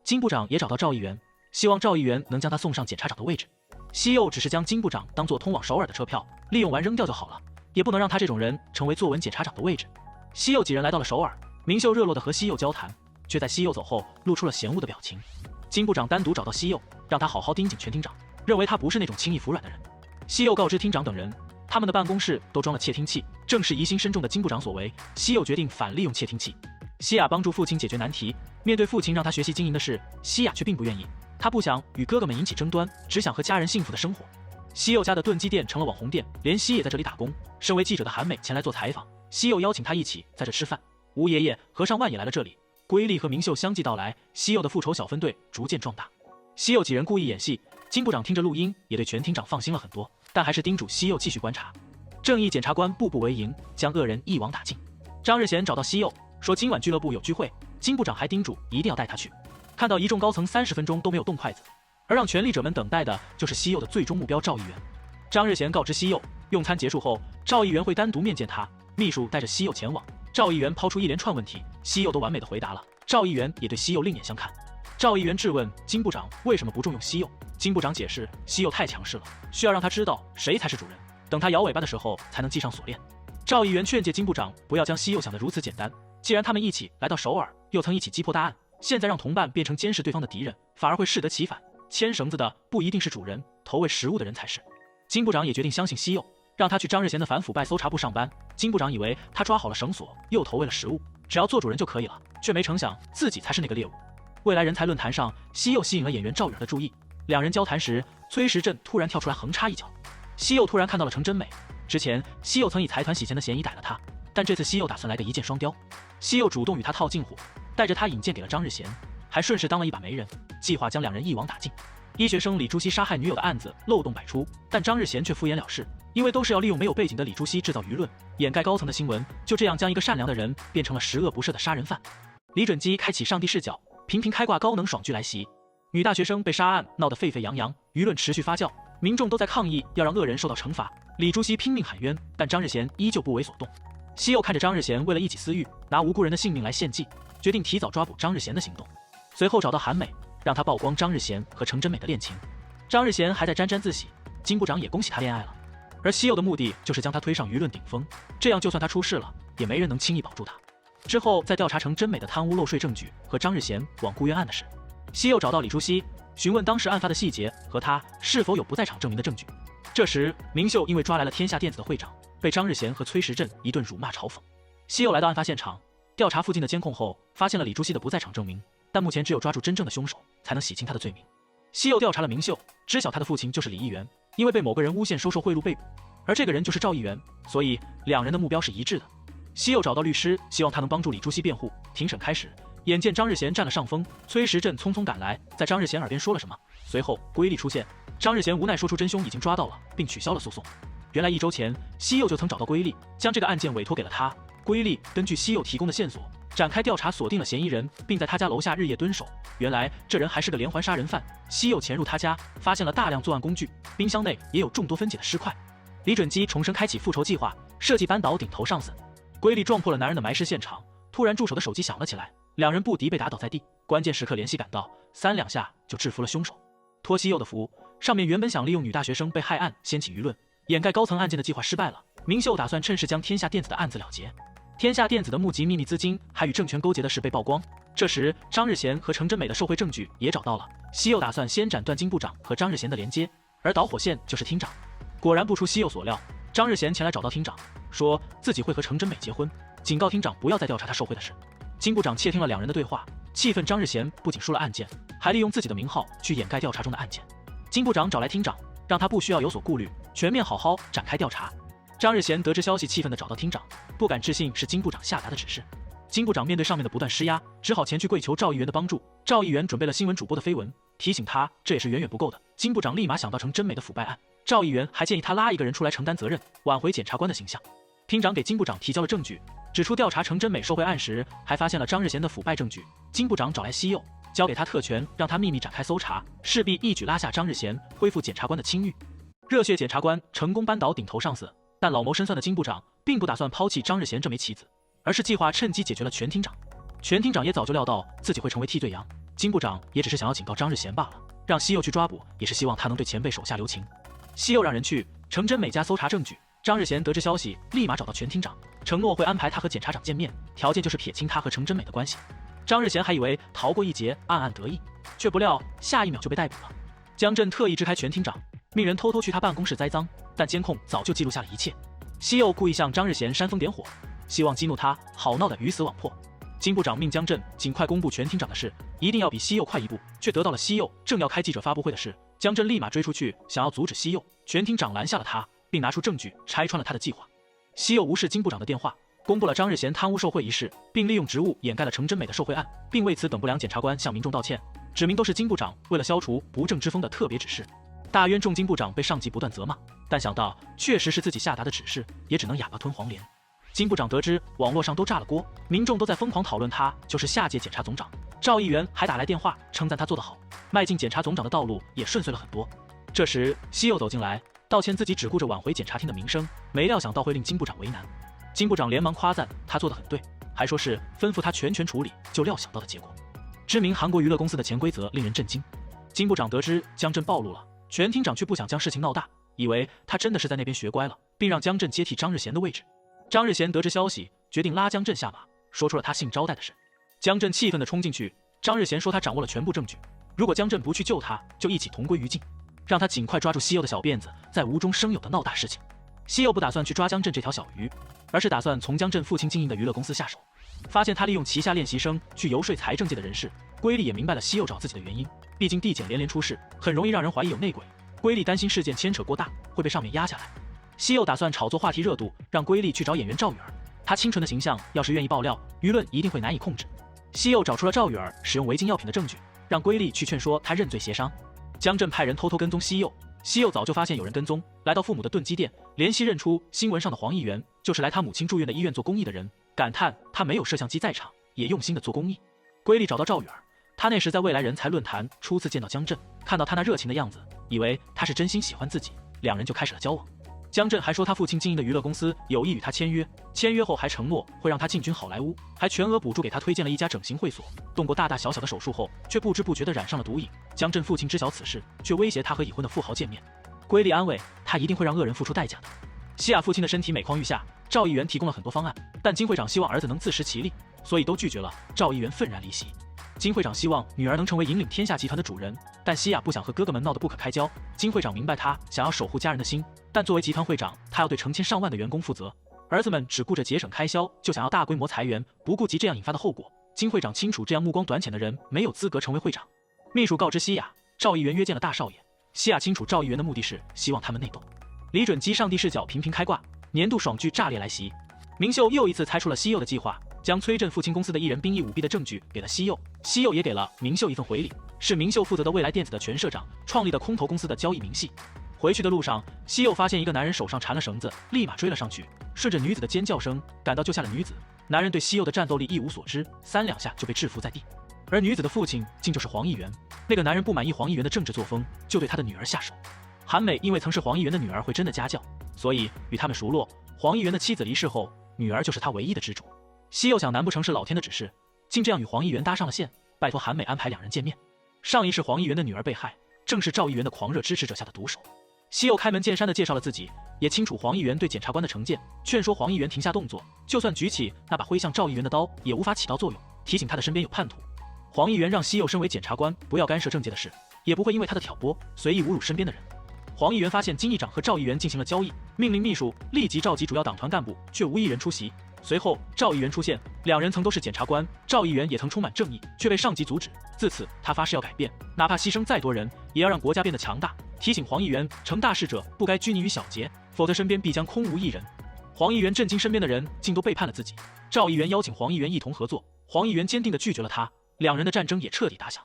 金部长也找到赵议员，希望赵议员能将他送上检察长的位置。西柚只是将金部长当作通往首尔的车票，利用完扔掉就好了，也不能让他这种人成为坐稳检察长的位置。西柚几人来到了首尔，明秀热络地和西柚交谈，却在西柚走后露出了嫌恶的表情。金部长单独找到西柚，让他好好盯紧全厅长，认为他不是那种轻易服软的人。西柚告知厅长等人，他们的办公室都装了窃听器，正是疑心深重的金部长所为。西柚决定反利用窃听器。西雅帮助父亲解决难题，面对父亲让他学习经营的事，西雅却并不愿意。他不想与哥哥们引起争端，只想和家人幸福的生活。西柚家的炖鸡店成了网红店，连西也在这里打工。身为记者的韩美前来做采访，西柚邀请他一起在这吃饭。吴爷爷、何尚万也来了这里，瑰丽和明秀相继到来，西柚的复仇小分队逐渐壮大。西柚几人故意演戏，金部长听着录音也对全厅长放心了很多，但还是叮嘱西柚继续观察。正义检察官步步为营，将恶人一网打尽。张日贤找到西柚，说今晚俱乐部有聚会，金部长还叮嘱一定要带他去。看到一众高层30分钟都没有动筷子，而让权力者们等待的就是西柚的最终目标赵议员。张日贤告知西柚，用餐结束后，赵议员会单独面见他，秘书带着西柚前往。赵议员抛出一连串问题，西柚都完美的回答了，赵议员也对西柚另眼相看。赵议员质问金部长为什么不重用西柚，金部长解释西柚太强势了，需要让他知道谁才是主人，等他摇尾巴的时候才能系上锁链。赵议员劝诫金部长不要将西柚想得如此简单，既然他们一起来到首尔，又曾一起击破大案，现在让同伴变成监视对方的敌人，反而会适得其反。牵绳子的不一定是主人，投喂食物的人才是。金部长也决定相信西柚，让他去张日贤的反腐败搜查部上班。金部长以为他抓好了绳索，又投喂了食物，只要做主人就可以了，却没成想自己才是那个猎物。未来人才论坛上，西柚吸引了演员赵宇儿的注意。两人交谈时，崔时镇突然跳出来横插一脚。西柚突然看到了程真美，之前西柚曾以财团洗钱的嫌疑逮了他，但这次西柚打算来个一箭双雕。西柚主动与他套近乎，带着他引荐给了张日贤，还顺势当了一把媒人，计划将两人一网打尽。医学生李朱熹杀害女友的案子漏洞百出，但张日贤却敷衍了事，因为都是要利用没有背景的李朱熹制造舆论，掩盖高层的新闻，就这样将一个善良的人变成了十恶不赦的杀人犯。李准基开启上帝视角，频频开挂高能爽剧来袭。女大学生被杀案闹得沸沸扬扬，舆论持续发酵，民众都在抗议要让恶人受到惩罚。李朱熹拼命喊冤，但张日贤依旧不为所动。西柚看着张日贤为了一己私欲拿无辜人的性命来献祭，决定提早抓捕张日贤的行动。随后找到韩美，让他曝光张日贤和程真美的恋情。张日贤还在沾沾自喜，金部长也恭喜他恋爱了。而西柚的目的就是将他推上舆论顶峰，这样就算他出事了，也没人能轻易保住他。之后再调查程真美的贪污漏税证据和张日贤罔顾冤案的事。西柚找到李朱熹，询问当时案发的细节和他是否有不在场证明的证据。这时明秀因为抓来了天下电子的会长，被张日贤和崔时镇一顿辱骂嘲讽。西柚来到案发现场，调查附近的监控后，发现了李朱熹的不在场证明，但目前只有抓住真正的凶手，才能洗清他的罪名。西柚调查了明秀，知晓他的父亲就是李议员，因为被某个人诬陷收受贿赂被捕，而这个人就是赵议员，所以两人的目标是一致的。西柚找到律师，希望他能帮助李朱熹辩护。庭审开始，眼见张日贤占了上风，崔时镇匆匆赶来，在张日贤耳边说了什么，随后瑰丽出现。张日贤无奈说出真凶已经抓到了，并取消了诉讼。原来1周前，西柚就曾找到瑰丽，将这个案件委托给了他。瑰丽根据西柚提供的线索展开调查，锁定了嫌疑人，并在他家楼下日夜蹲守。原来这人还是个连环杀人犯。西柚潜入他家，发现了大量作案工具，冰箱内也有众多分解的尸块。李准基重申开启复仇计划，设计扳倒顶头上司。瑰丽撞破了男人的埋尸现场，突然助手的手机响了起来，两人不敌被打倒在地，关键时刻联系赶到，3两下就制服了凶手。托西柚的福，上面原本想利用女大学生被害案掀起舆论，掩盖高层案件的计划失败了。明秀打算趁势将天下电子的案子了结。天下电子的募集秘密资金还与政权勾结的事被曝光，这时张日贤和程真美的受贿证据也找到了。西柚打算先斩断金部长和张日贤的连接，而导火线就是厅长。果然不出西柚所料，张日贤前来找到厅长，说自己会和程真美结婚，警告厅长不要再调查他受贿的事。金部长窃听了两人的对话，气愤张日贤不仅输了案件，还利用自己的名号去掩盖调查中的案件。金部长找来厅长，让他不需要有所顾虑，全面好好展开调查。张日贤得知消息，气愤地找到厅长，不敢置信是金部长下达的指示。金部长面对上面的不断施压，只好前去跪求赵议员的帮助。赵议员准备了新闻主播的绯闻，提醒他这也是远远不够的。金部长立马想到程真美的腐败案，赵议员还建议他拉一个人出来承担责任，挽回检察官的形象。厅长给金部长提交了证据，指出调查程真美受贿案时，还发现了张日贤的腐败证据。金部长找来西柚，交给他特权，让他秘密展开搜查，势必一举拉下张日贤，恢复检察官的清誉。热血检察官成功扳倒顶头上司，但老谋深算的金部长并不打算抛弃张日贤这枚棋子，而是计划趁机解决了全厅长。全厅长也早就料到自己会成为替罪羊，金部长也只是想要警告张日贤罢了，让西柚去抓捕，也是希望他能对前辈手下留情。西柚让人去程真美家搜查证据，张日贤得知消息，立马找到全厅长，承诺会安排他和检察长见面，条件就是撇清他和程真美的关系。张日贤还以为逃过一劫，暗暗得意，却不料下一秒就被逮捕了。江震特意支开全厅长，命人偷偷去他办公室栽赃，但监控早就记录下了一切。西柚故意向张日贤煽风点火，希望激怒他，好闹得鱼死网破。金部长命江震尽快公布全厅长的事，一定要比西柚快一步，却得到了西柚正要开记者发布会的事。江震立马追出去，想要阻止西柚，全厅长拦下了他，并拿出证据拆穿了他的计划。西柚无视金部长的电话，公布了张日贤贪污受贿一事，并利用职务掩盖了程真美的受贿案，并为此等不良检察官向民众道歉，指明都是金部长为了消除不正之风的特别指示。大冤重金部长被上级不断责骂，但想到确实是自己下达的指示，也只能哑巴吞黄连。金部长得知网络上都炸了锅，民众都在疯狂讨论他就是下届检察总长。赵议员还打来电话称赞他做得好，迈进检察总长的道路也顺遂了很多。这时西柚走进来，道歉自己只顾着挽回检察厅的名声，没料想到会令金部长为难。金部长连忙夸赞他做得很对，还说是吩咐他全权处理，就料想到的结果。知名韩国娱乐公司的潜规则令人震惊。金部长得知江震暴露了，全厅长却不想将事情闹大，以为他真的是在那边学乖了，并让江震接替张日贤的位置。张日贤得知消息，决定拉江震下马，说出了他姓招待的事。江震气愤地冲进去，张日贤说他掌握了全部证据，如果江震不去救他，就一起同归于尽，让他尽快抓住西柚的小辫子，在无中生有的闹大事情。西柚不打算去抓江震这条小鱼，而是打算从江震父亲经营的娱乐公司下手。发现他利用旗下练习生去游说财政界的人士，瑰丽也明白了西柚找自己的原因，毕竟地检连连出事，很容易让人怀疑有内鬼。瑰丽担心事件牵扯过大，会被上面压下来。西柚打算炒作话题热度，让瑰丽去找演员赵雨儿，她清纯的形象要是愿意爆料，舆论一定会难以控制。西柚找出了赵雨儿使用违禁药品的证据，让瑰丽去劝说她认罪协商。江震派人偷偷跟踪西柚，西柚早就发现有人跟踪，来到父母的炖鸡店，联系认出新闻上的黄议员就是来他母亲住院的医院做公益的人，感叹他没有摄像机在场，也用心的做公益。瑰丽找到赵雨儿，她那时在未来人才论坛初次见到江震，看到他那热情的样子，以为他是真心喜欢自己，两人就开始了交往。江震还说他父亲经营的娱乐公司有意与他签约，签约后还承诺会让他进军好莱坞，还全额补助给他推荐了一家整形会所。动过大大小小的手术后，却不知不觉地染上了毒瘾。江震父亲知晓此事，却威胁他和已婚的富豪见面。瑰丽安慰他一定会让恶人付出代价的。西亚父亲的身体每况愈下，赵议员提供了很多方案，但金会长希望儿子能自食其力，所以都拒绝了。赵议员愤然离席。金会长希望女儿能成为引领天下集团的主人，但西亚不想和哥哥们闹得不可开交。金会长明白他想要守护家人的心，但作为集团会长，他要对成千上万的员工负责。儿子们只顾着节省开销，就想要大规模裁员，不顾及这样引发的后果。金会长清楚这样目光短浅的人没有资格成为会长。秘书告知西亚，赵议员约见了大少爷。西亚清楚赵议员的目的是希望他们内斗。李准基上帝视角频频开挂，年度爽剧炸裂来袭。明秀又一次猜出了西柚的计划，将崔振父亲公司的艺人兵役舞弊的证据给了西柚，西柚也给了明秀一份回礼，是明秀负责的未来电子的全社长创立的空投公司的交易明细。回去的路上，西柚发现一个男人手上缠了绳子，立马追了上去，顺着女子的尖叫声赶到救下了女子。男人对西柚的战斗力一无所知，3两下就被制服在地。而女子的父亲竟就是黄议员，那个男人不满意黄议员的政治作风，就对他的女儿下手。韩美因为曾是黄议员的女儿会真的家教，所以与他们熟络。黄议员的妻子离世后，女儿就是他唯一的支柱。西柚想难不成是老天的指示，竟这样与黄议员搭上了线，拜托韩美安排两人见面。上一世黄议员的女儿被害，正是赵议员的狂热支持者下的毒手。西柚开门见山地介绍了自己，也清楚黄议员对检察官的成见，劝说黄议员停下动作，就算举起那把挥向赵议员的刀，也无法起到作用，提醒他的身边有叛徒。黄议员让西柚身为检察官不要干涉政界的事，也不会因为他的挑拨随意侮辱身边的人。黄议员发现金议长和赵议员进行了交易，命令秘书立即召集主要党团干部，却无一人出席。随后赵议员出现，两人曾都是检察官，赵议员也曾充满正义，却被上级阻止。自此他发誓要改变，哪怕牺牲再多人，也要让国家变得强大。提醒黄议员成大事者不该拘泥于小节，否则身边必将空无一人。黄议员震惊，身边的人竟都背叛了自己。赵议员邀请黄议员一同合作，黄议员坚定地拒绝了他，两人的战争也彻底打响。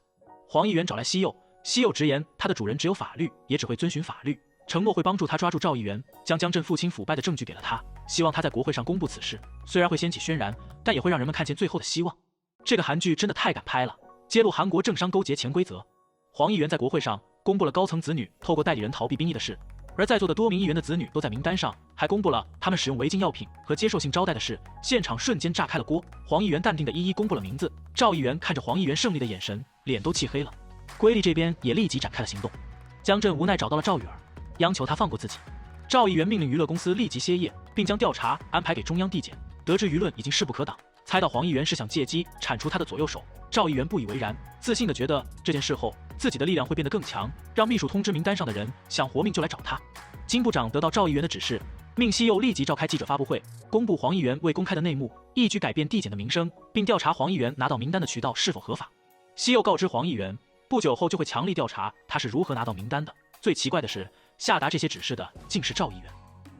黄议员找来西柚，西柚直言他的主人只有法律，也只会遵循法律，承诺会帮助他抓住赵议员，将江振父亲腐败的证据给了他，希望他在国会上公布此事。虽然会掀起轩然，但也会让人们看见最后的希望。这个韩剧真的太敢拍了，揭露韩国政商勾结潜规则。黄议员在国会上公布了高层子女透过代理人逃避兵役的事，而在座的多名议员的子女都在名单上，还公布了他们使用违禁药品和接受性招待的事，现场瞬间炸开了锅。黄议员淡定地一一公布了名字，赵议员看着黄议员胜利的眼神，脸都气黑了。瑰丽这边也立即展开了行动，江振无奈找到了赵雨儿，央求他放过自己。赵议员命令娱乐公司立即歇业，并将调查安排给中央地检。得知舆论已经势不可挡，猜到黄议员是想借机铲除他的左右手，赵议员不以为然，自信地觉得这件事后自己的力量会变得更强，让秘书通知名单上的人想活命就来找他。金部长得到赵议员的指示，命西柚立即召开记者发布会，公布黄议员未公开的内幕，一举改变地检的名声，并调查黄议员拿到名单的渠道是否合法。西柚告知黄议员，不久后就会强力调查他是如何拿到名单的。最奇怪的是，下达这些指示的竟是赵议员。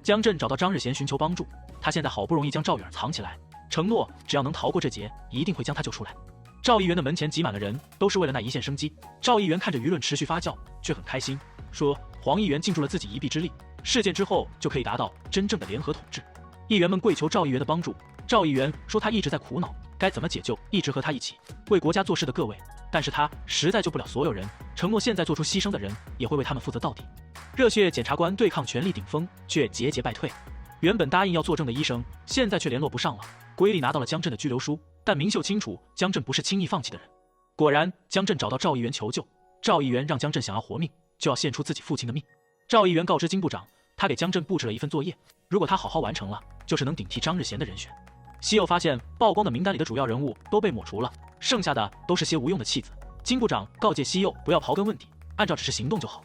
江振找到张日贤寻求帮助，他现在好不容易将赵雨儿藏起来，承诺只要能逃过这劫，一定会将他救出来。赵议员的门前挤满了人，都是为了那一线生机。赵议员看着舆论持续发酵，却很开心，说黄议员尽助了自己一臂之力，事件之后就可以达到真正的联合统治。议员们跪求赵议员的帮助，赵议员说他一直在苦恼该怎么解救一直和他一起为国家做事的各位，但是他实在救不了所有人，承诺现在做出牺牲的人也会为他们负责到底。热血检察官对抗权力顶峰，却节节败退。原本答应要作证的医生，现在却联络不上了。瑰丽拿到了江振的拘留书，但明秀清楚江振不是轻易放弃的人。果然，江振找到赵议员求救，赵议员让江振想要活命，就要献出自己父亲的命。赵议员告知金部长，他给江振布置了一份作业，如果他好好完成了，就是能顶替张日贤的人选。西柚发现曝光的名单里的主要人物都被抹除了，剩下的都是些无用的弃子。金部长告诫西柚不要刨根问底，按照指示行动就好。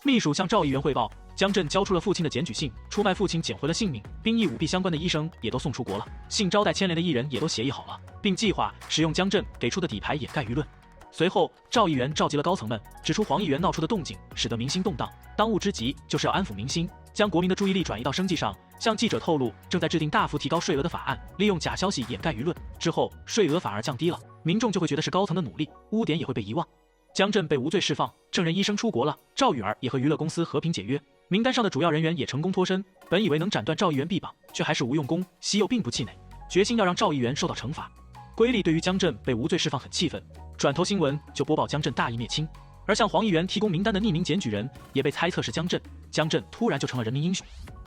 秘书向赵议员汇报，江振交出了父亲的检举信，出卖父亲捡回了性命，兵役舞弊相关的医生也都送出国了，性招待牵连的艺人也都协议好了，并计划使用江振给出的底牌掩盖舆论。随后，赵议员召集了高层们，指出黄议员闹出的动静使得民心动荡，当务之急就是要安抚民心，将国民的注意力转移到生计上。向记者透露，正在制定大幅提高税额的法案，利用假消息掩盖舆论，之后税额反而降低了，民众就会觉得是高层的努力，污点也会被遗忘。江振被无罪释放，证人医生出国了，赵雨儿也和娱乐公司和平解约，名单上的主要人员也成功脱身。本以为能斩断赵议员臂膀，却还是无用功。西柚并不气馁，决心要让赵议员受到惩罚。瑰丽对于江振被无罪释放很气愤，转头新闻就播报江振大义灭亲，而向黄议员提供名单的匿名检举人也被猜测是江振，江振突然就成了人民英雄。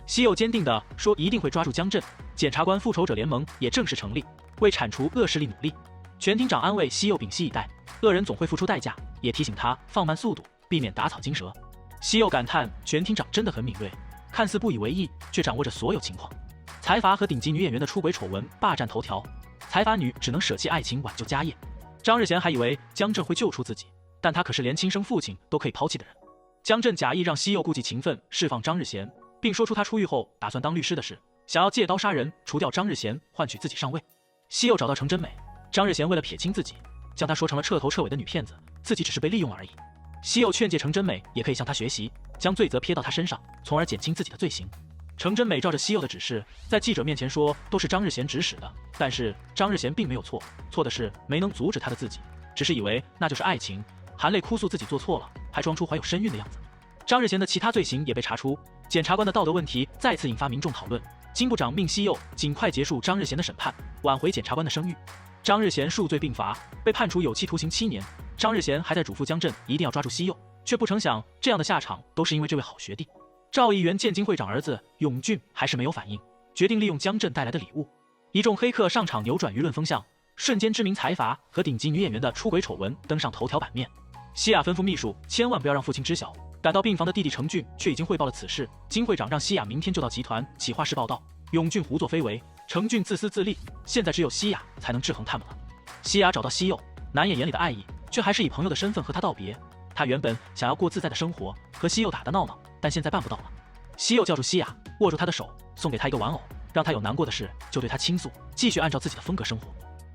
西柚坚定地说一定会抓住江振，检察官复仇者联盟也正式成立，为铲除恶势力努力。全厅长安慰西柚屏息以待，恶人总会付出代价，也提醒他放慢速度，避免打草惊蛇。西柚感叹全厅长真的很敏锐，看似不以为意，却掌握着所有情况。财阀和顶级女演员的出轨丑闻霸占头条，财阀女只能舍弃爱情挽救家业。张日贤还以为江振会救出自己，但他可是连亲生父亲都可以抛弃的人。江振假意让西柚顾忌情分，释放张日贤，并说出他出狱后打算当律师的事，想要借刀杀人，除掉张日贤，换取自己上位。西柚找到程真美，张日贤为了撇清自己，将她说成了彻头彻尾的女骗子，自己只是被利用而已。西柚劝诫程真美也可以向她学习，将罪责撇到她身上，从而减轻自己的罪行。程真美照着西柚的指示，在记者面前说都是张日贤指使的，但是张日贤并没有错，错的是没能阻止他的自己，只是以为那就是爱情，含泪哭诉自己做错了，还装出怀有身孕的样子。张日贤的其他罪行也被查出，检察官的道德问题再次引发民众讨论。金部长命西柚尽快结束张日贤的审判，挽回检察官的声誉。张日贤数罪并罚，被判处有期徒刑7年。张日贤还在嘱咐江振一定要抓住西柚，却不成想这样的下场都是因为这位好学弟。赵议员见金会长儿子永俊还是没有反应，决定利用江振带来的礼物。一众黑客上场扭转舆论风向，瞬间知名财阀和顶级女演员的出轨丑闻登上头条版面。西亚吩咐秘书千万不要让父亲知晓，赶到病房的弟弟程俊却已经汇报了此事。金会长让西亚明天就到集团企划室报道，永俊胡作非为，程俊自私自利，现在只有西亚才能制衡他们了。西亚找到西柚，难掩眼里的爱意，却还是以朋友的身份和他道别。他原本想要过自在的生活，和西柚打打闹闹，但现在办不到了。西柚叫住西亚，握住他的手，送给他一个玩偶，让他有难过的事就对他倾诉，继续按照自己的风格生活。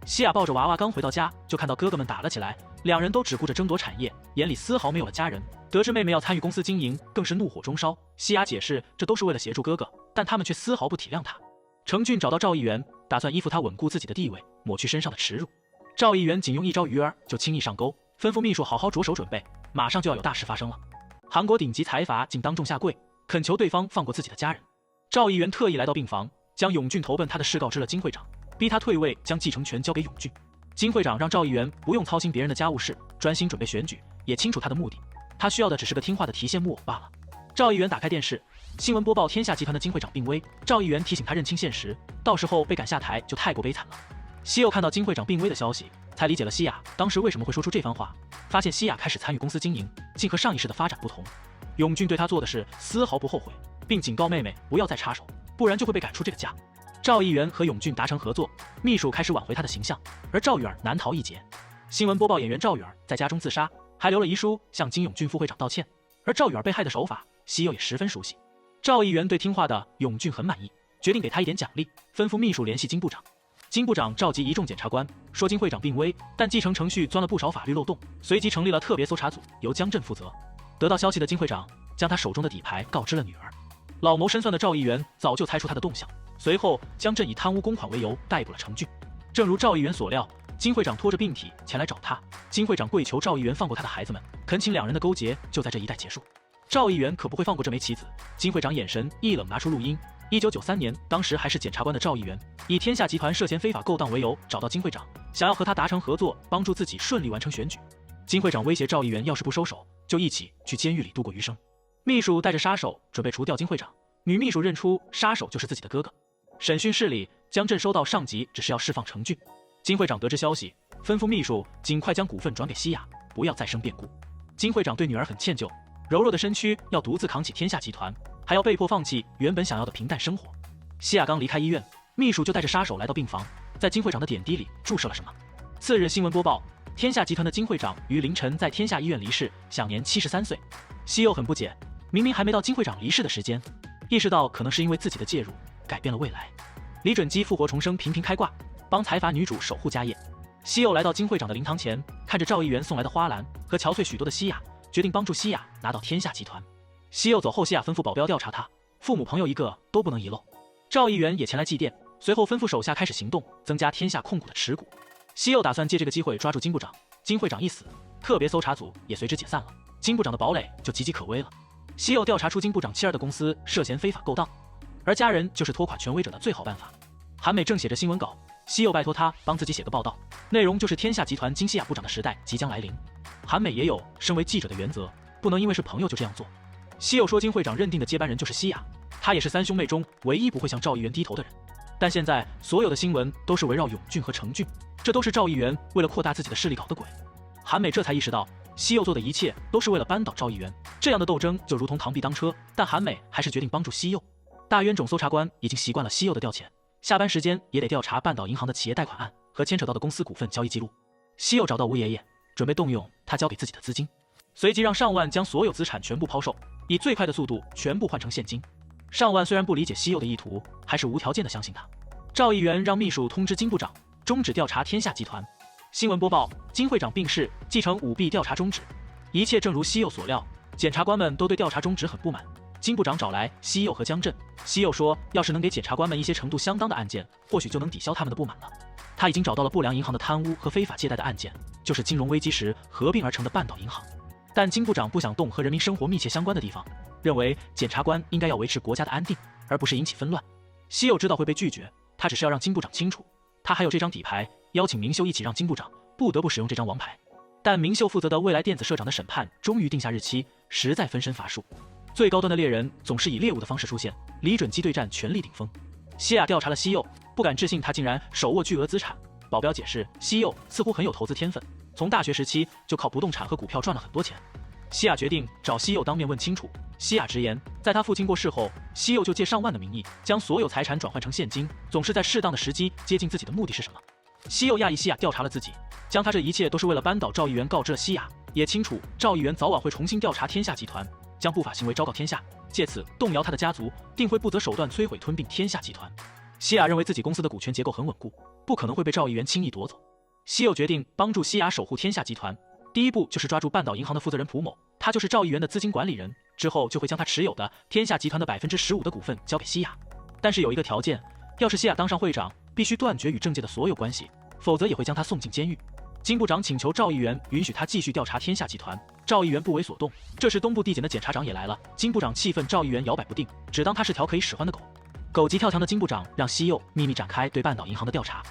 西亚抱着娃娃刚回到家，就看到哥哥们打了起来，两人都只顾着争夺产业，眼里丝毫没有了家人。得知妹妹要参与公司经营，更是怒火中烧。西亚解释这都是为了协助哥哥，但他们却丝毫不体谅他。程俊找到赵议员，打算依附他稳固自己的地位，抹去身上的耻辱。赵议员仅用一招鱼儿就轻易上钩，吩咐秘书好好着手准备，马上就要有大事发生了。韩国顶级财阀竟当众下跪，恳求对方放过自己的家人。赵议员特意来到病房，将永俊投奔他的事告知了金会长，逼他退位，将继承权交给永俊。金会长让赵议员不用操心别人的家务事，专心准备选举，也清楚他的目的，他需要的只是个听话的提线木偶罢了。赵议员打开电视，新闻播报天下集团的金会长病危，赵议员提醒他认清现实，到时候被赶下台就太过悲惨了。西柚看到金会长病危的消息，才理解了西亚当时为什么会说出这番话，发现西亚开始参与公司经营，竟和上一世的发展不同。永俊对他做的事丝毫不后悔，并警告妹妹不要再插手，不然就会被赶出这个家。赵议员和永俊达成合作，秘书开始挽回他的形象，而赵宇儿难逃一劫。新闻播报演员赵宇儿在家中自杀，还留了遗书向金永俊副会长道歉，而赵宇儿被害的手法，西柚也十分熟悉。赵议员对听话的永俊很满意，决定给他一点奖励，吩咐秘书联系金部长。金部长召集一众检察官，说金会长病危，但继承程序钻了不少法律漏洞，随即成立了特别搜查组，由江震负责。得到消息的金会长将他手中的底牌告知了女儿。老谋深算的赵议员早就猜出他的动向，随后江震以贪污公款为由逮捕了程俊。正如赵议员所料，金会长拖着病体前来找他，金会长跪求赵议员放过他的孩子们，恳请两人的勾结就在这一带结束。赵议员可不会放过这枚棋子，金会长眼神一冷，拿出录音。1993年，当时还是检察官的赵议员，以天下集团涉嫌非法勾当为由找到金会长，想要和他达成合作，帮助自己顺利完成选举。金会长威胁赵议员，要是不收手，就一起去监狱里度过余生。秘书带着杀手准备除掉金会长，女秘书认出杀手就是自己的哥哥。审讯室里，江震收到上级指示要释放程俊。金会长得知消息，吩咐秘书尽快将股份转给西亚，不要再生变故。金会长对女儿很歉疚，柔弱的身躯要独自扛起天下集团，还要被迫放弃原本想要的平淡生活。西亚刚离开医院，秘书就带着杀手来到病房，在金会长的点滴里注射了什么。次日新闻播报，天下集团的金会长于凌晨在天下医院离世，享年73岁。西柚很不解，明明还没到金会长离世的时间，意识到可能是因为自己的介入改变了未来。李准基复活重生，频频开挂，帮财阀女主守护家业。西柚来到金会长的灵堂前，看着赵议员送来的花篮和憔悴许多的西亚，决定帮助西亚拿到天下集团。西柚走后，西亚吩咐保镖调查他，父母朋友一个都不能遗漏。赵议员也前来祭奠，随后吩咐手下开始行动，增加天下控股的持股。西柚打算借这个机会抓住金部长，金会长一死，特别搜查组也随之解散了，金部长的堡垒就岌岌可危了。西柚调查出金部长妻儿的公司涉嫌非法勾当，而家人就是拖垮权威者的最好办法。韩美正写着新闻稿，西柚拜托他帮自己写个报道，内容就是天下集团金西亚部长的时代即将来临。韩美也有身为记者的原则，不能因为是朋友就这样做。西柚说金会长认定的接班人就是西亚，他也是三兄妹中唯一不会向赵议员低头的人。但现在所有的新闻都是围绕永俊和程俊，这都是赵议员为了扩大自己的势力搞的鬼。韩美这才意识到西柚做的一切都是为了扳倒赵议员，这样的斗争就如同螳臂当车，但韩美还是决定帮助西柚。大冤种搜查官已经习惯了西柚的调遣，下班时间也得调查半岛银行的企业贷款案和牵扯到的公司股份交易记录。西柚找到吴爷爷，准备动用他交给自己的资金，随即让上万将所有资产全部抛售，以最快的速度全部换成现金。上万虽然不理解西柚的意图，还是无条件的相信他。赵议员让秘书通知金部长终止调查天下集团。新闻播报，金会长病逝，继承舞弊调查终止。一切正如西柚所料，检察官们都对调查终止很不满。金部长找来西柚和江震，西柚说要是能给检察官们一些程度相当的案件，或许就能抵消他们的不满了。他已经找到了不良银行的贪污和非法借贷的案件，就是金融危机时合并而成的半岛银行。但金部长不想动和人民生活密切相关的地方，认为检察官应该要维持国家的安定，而不是引起纷乱。西柚知道会被拒绝，他只是要让金部长清楚，他还有这张底牌，邀请明秀一起让金部长不得不使用这张王牌。但明秀负责的未来电子社长的审判终于定下日期，实在分身乏术。最高端的猎人总是以猎物的方式出现，李准基对战全力顶峰。西亚调查了西柚，不敢置信他竟然手握巨额资产。保镖解释，西柚似乎很有投资天分，从大学时期就靠不动产和股票赚了很多钱。西亚决定找西柚当面问清楚。西亚直言，在他父亲过世后，西柚就借上万的名义将所有财产转换成现金，总是在适当的时机接近自己的目的是什么？西柚讶异西亚调查了自己，将他这一切都是为了扳倒赵议员告知了西亚，也清楚赵议员早晚会重新调查天下集团，将不法行为昭告天下，借此动摇他的家族，定会不择手段摧毁吞并天下集团。西亚认为自己公司的股权结构很稳固，不可能会被赵议员轻易夺走。西柚决定帮助西亚守护天下集团，第一步就是抓住半岛银行的负责人蒲某，他就是赵议员的资金管理人，之后就会将他持有的天下集团的15%的股份交给西亚。但是有一个条件，要是西亚当上会长，必须断绝与政界的所有关系，否则也会将他送进监狱。金部长请求赵议员允许他继续调查天下集团，赵议员不为所动。这时东部地检的检察长也来了，金部长气愤赵议员摇摆不定，只当他是条可以使唤的狗。狗急跳墙的金部长让西柚秘密展开对半岛银行的调查，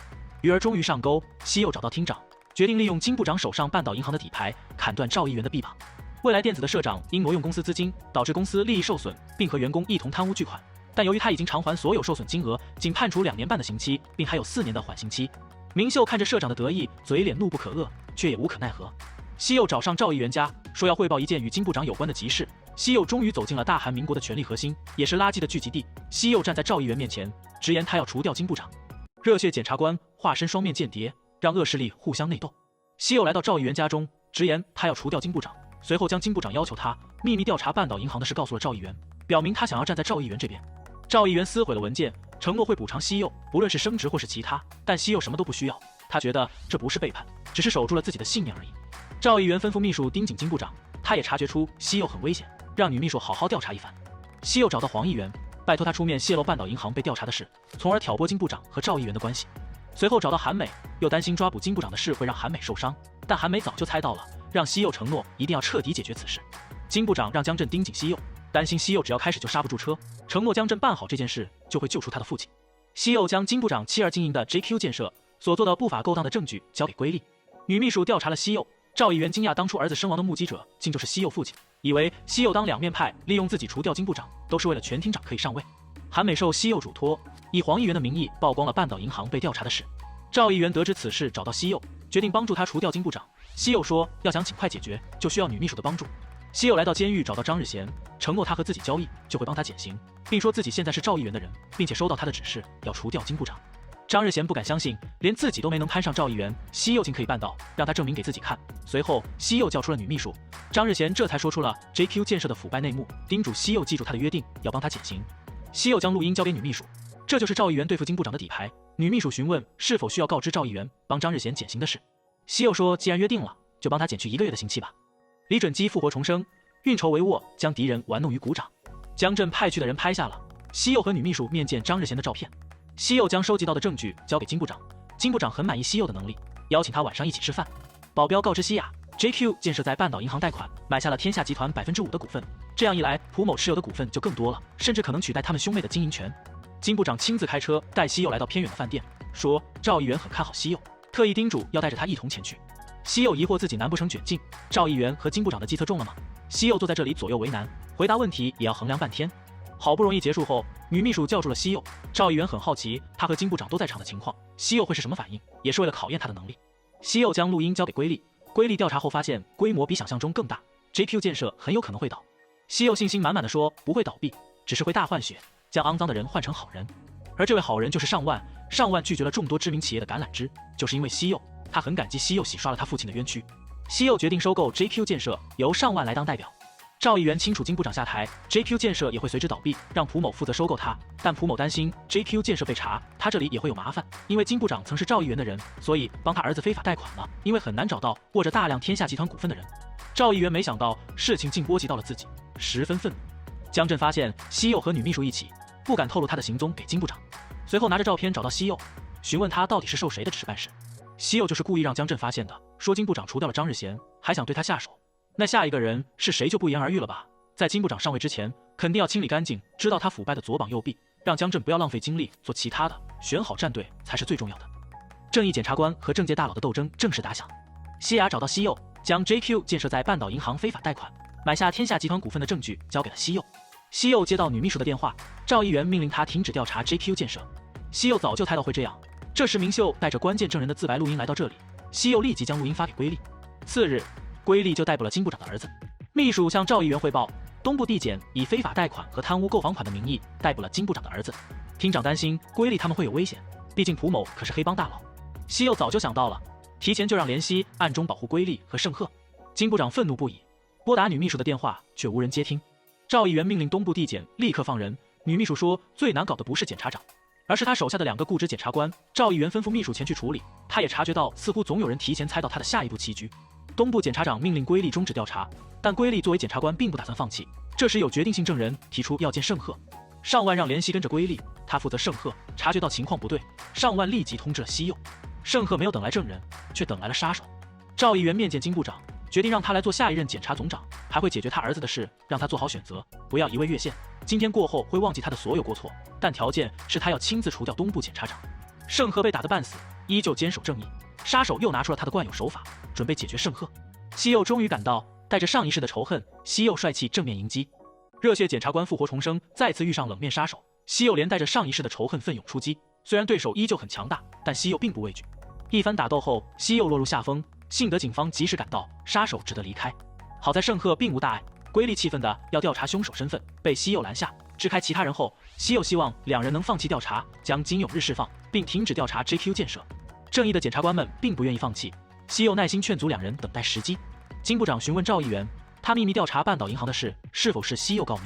鱼儿终于上钩，西柚找到厅长，决定利用金部长手上半岛银行的底牌，砍断赵议员的臂膀。未来电子的社长因挪用公司资金，导致公司利益受损，并和员工一同贪污巨款，但由于他已经偿还所有受损金额，仅判处2年半的刑期，并还有4年的缓刑期。明秀看着社长的得意，嘴脸怒不可遏，却也无可奈何。西柚找上赵议员家，说要汇报一件与金部长有关的急事。西柚终于走进了大韩民国的权力核心，也是垃圾的聚集地。西柚站在赵议员面前，直言他要除掉金部长。热血检察官化身双面间谍，让恶势力互相内斗。西柚来到赵议员家中，直言他要除掉金部长，随后将金部长要求他秘密调查半岛银行的事告诉了赵议员，表明他想要站在赵议员这边。赵议员撕毁了文件，承诺会补偿西柚，不论是升职或是其他，但西柚什么都不需要。他觉得这不是背叛，只是守住了自己的信念而已。赵议员吩咐秘书盯紧金部长，他也察觉出西柚很危险，让女秘书好好调查一番。西柚找到黄议员，拜托他出面泄露半岛银行被调查的事，从而挑拨金部长和赵议员的关系。随后找到韩美，又担心抓捕金部长的事会让韩美受伤，但韩美早就猜到了，让西柚承诺一定要彻底解决此事。金部长让江振盯紧西柚，担心西柚只要开始就刹不住车，承诺江振办好这件事就会救出他的父亲。西柚将金部长妻儿经营的 JQ 建设所做的不法勾当的证据交给瑰丽。女秘书调查了西柚，赵议员惊讶当初儿子身亡的目击者竟就是西柚父亲，以为西柚当两面派，利用自己除掉金部长都是为了全厅长可以上位。韩美受西柚嘱托，以黄议员的名义曝光了半岛银行被调查的事。赵议员得知此事，找到西柚，决定帮助他除掉金部长。西柚说要想尽快解决，就需要女秘书的帮助。西柚来到监狱，找到张日贤，承诺他和自己交易就会帮他减刑，并说自己现在是赵议员的人，并且收到他的指示要除掉金部长。张日贤不敢相信，连自己都没能攀上赵议员，西柚竟可以办到，让他证明给自己看。随后西柚叫出了女秘书，张日贤这才说出了 JQ 建设的腐败内幕，叮嘱西柚记住他的约定，要帮他减刑。西柚将录音交给女秘书，这就是赵议员对付金部长的底牌。女秘书询问是否需要告知赵议员帮张日贤减刑的事，西柚说既然约定了，就帮他减去1个月的刑期吧。李准基复活重生，运筹帷幄，将敌人玩弄于股掌。江振派去的人拍下了西柚和女秘书面见张日贤的照片。西柚将收集到的证据交给金部长，金部长很满意西柚的能力，邀请他晚上一起吃饭。保镖告知西亚 ，JQ 建设在半岛银行贷款，买下了天下集团5%的股份，这样一来，蒲某持有的股份就更多了，甚至可能取代他们兄妹的经营权。金部长亲自开车带西柚来到偏远的饭店，说赵议员很看好西柚，特意叮嘱要带着他一同前去。西柚疑惑自己难不成卷进，赵议员和金部长的计策中了吗？西柚坐在这里左右为难，回答问题也要衡量半天。好不容易结束后，女秘书叫住了西柚。赵议员很好奇他和金部长都在场的情况，西柚会是什么反应，也是为了考验他的能力。西柚将录音交给瑰丽，瑰丽调查后发现规模比想象中更大， JQ 建设很有可能会倒。西柚信心满满的说不会倒闭，只是会大换血，将肮脏的人换成好人。而这位好人就是上万。上万拒绝了众多知名企业的橄榄枝，就是因为西柚，他很感激西柚洗刷了他父亲的冤屈。西柚决定收购 JQ 建设，由上万来当代表。赵议员清楚金部长下台， JQ 建设也会随之倒闭，让蒲某负责收购它。但蒲某担心 JQ 建设被查，他这里也会有麻烦，因为金部长曾是赵议员的人，所以帮他儿子非法贷款了，因为很难找到握着大量天下集团股份的人。赵议员没想到事情竟波及到了自己，十分愤怒。江振发现西柚和女秘书一起，不敢透露他的行踪给金部长，随后拿着照片找到西柚，询问他到底是受谁的指示办事。西柚就是故意让江振发现的，说金部长除掉了张日贤，还想对他下手。那下一个人是谁就不言而喻了吧？在金部长上位之前，肯定要清理干净，知道他腐败的左膀右臂，让江振不要浪费精力做其他的，选好战队才是最重要的。正义检察官和政界大佬的斗争正式打响。西雅找到西柚，将 JQ 建设在半岛银行非法贷款，买下天下集团股份的证据交给了西柚。西柚接到女秘书的电话，赵议员命令他停止调查 JQ 建设。西柚早就猜到会这样，这时明秀带着关键证人的自白录音来到这里，西柚立即将录音发给瑰丽。次日，瑰丽就逮捕了金部长的儿子。秘书向赵议员汇报，东部地检以非法贷款和贪污购房款的名义逮捕了金部长的儿子。厅长担心瑰丽他们会有危险，毕竟蒲某可是黑帮大佬。西柚早就想到了，提前就让怜惜暗中保护瑰丽和盛赫。金部长愤怒不已，拨打女秘书的电话却无人接听。赵议员命令东部地检立刻放人。女秘书说最难搞的不是检察长，而是他手下的2个固执检察官。赵议员吩咐秘书前去处理，他也察觉到似乎总有人提前猜到他的下一步棋局。东部检察长命令瑰丽终止调查，但瑰丽作为检察官并不打算放弃。这时有决定性证人提出要见盛赫。上万让怜惜跟着归立，他负责盛赫。察觉到情况不对，上万立即通知了西柚。盛赫没有等来证人，却等来了杀手。赵议员面见金部长，决定让他来做下一任检察总长，还会解决他儿子的事，让他做好选择，不要一味越线。今天过后会忘记他的所有过错，但条件是他要亲自除掉东部检察长。盛赫被打得半死，依旧坚守正义。杀手又拿出了他的惯有手法，准备解决盛赫。西柚终于赶到，带着上一世的仇恨，西柚帅气正面迎击。热血检察官复活重生，再次遇上冷面杀手，西柚连带着上一世的仇恨奋勇出击。虽然对手依旧很强大，但西柚并不畏惧。一番打斗后，西柚落入下风，幸得警方及时赶到，杀手只得离开。好在盛赫并无大碍，归立气愤的要调查凶手身份，被西柚拦下。支开其他人后，西柚希望两人能放弃调查，将金永日释放，并停止调查 JQ 建设。正义的检察官们并不愿意放弃，西柚耐心劝阻两人等待时机。金部长询问赵议员，他秘密调查半岛银行的事是否是西柚告密。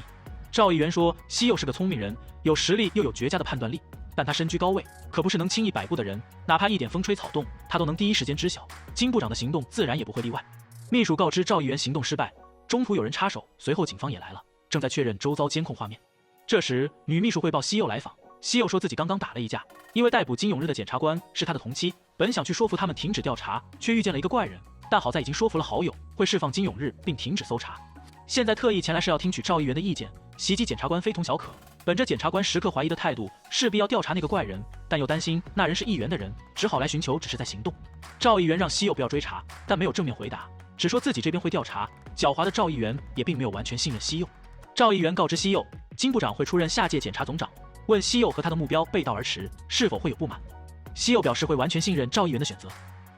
赵议员说，西柚是个聪明人，有实力又有绝佳的判断力，但他身居高位，可不是能轻易摆布的人，哪怕一点风吹草动，他都能第一时间知晓。金部长的行动自然也不会例外。秘书告知赵议员行动失败，中途有人插手，随后警方也来了，正在确认周遭监控画面。这时，女秘书汇报西柚来访，西柚说自己刚刚打了一架，因为逮捕金永日的检察官是他的同期，本想去说服他们停止调查，却遇见了一个怪人，但好在已经说服了好友，会释放金永日并停止搜查。现在特意前来是要听取赵议员的意见。袭击检察官非同小可，本着检察官时刻怀疑的态度，势必要调查那个怪人，但又担心那人是议员的人，只好来寻求指示在行动。赵议员让西柚不要追查，但没有正面回答，只说自己这边会调查。狡猾的赵议员也并没有完全信任西柚。赵议员告知西柚，金部长会出任下届检察总长，问西柚和他的目标背道而驰，是否会有不满。西柚表示会完全信任赵议员的选择。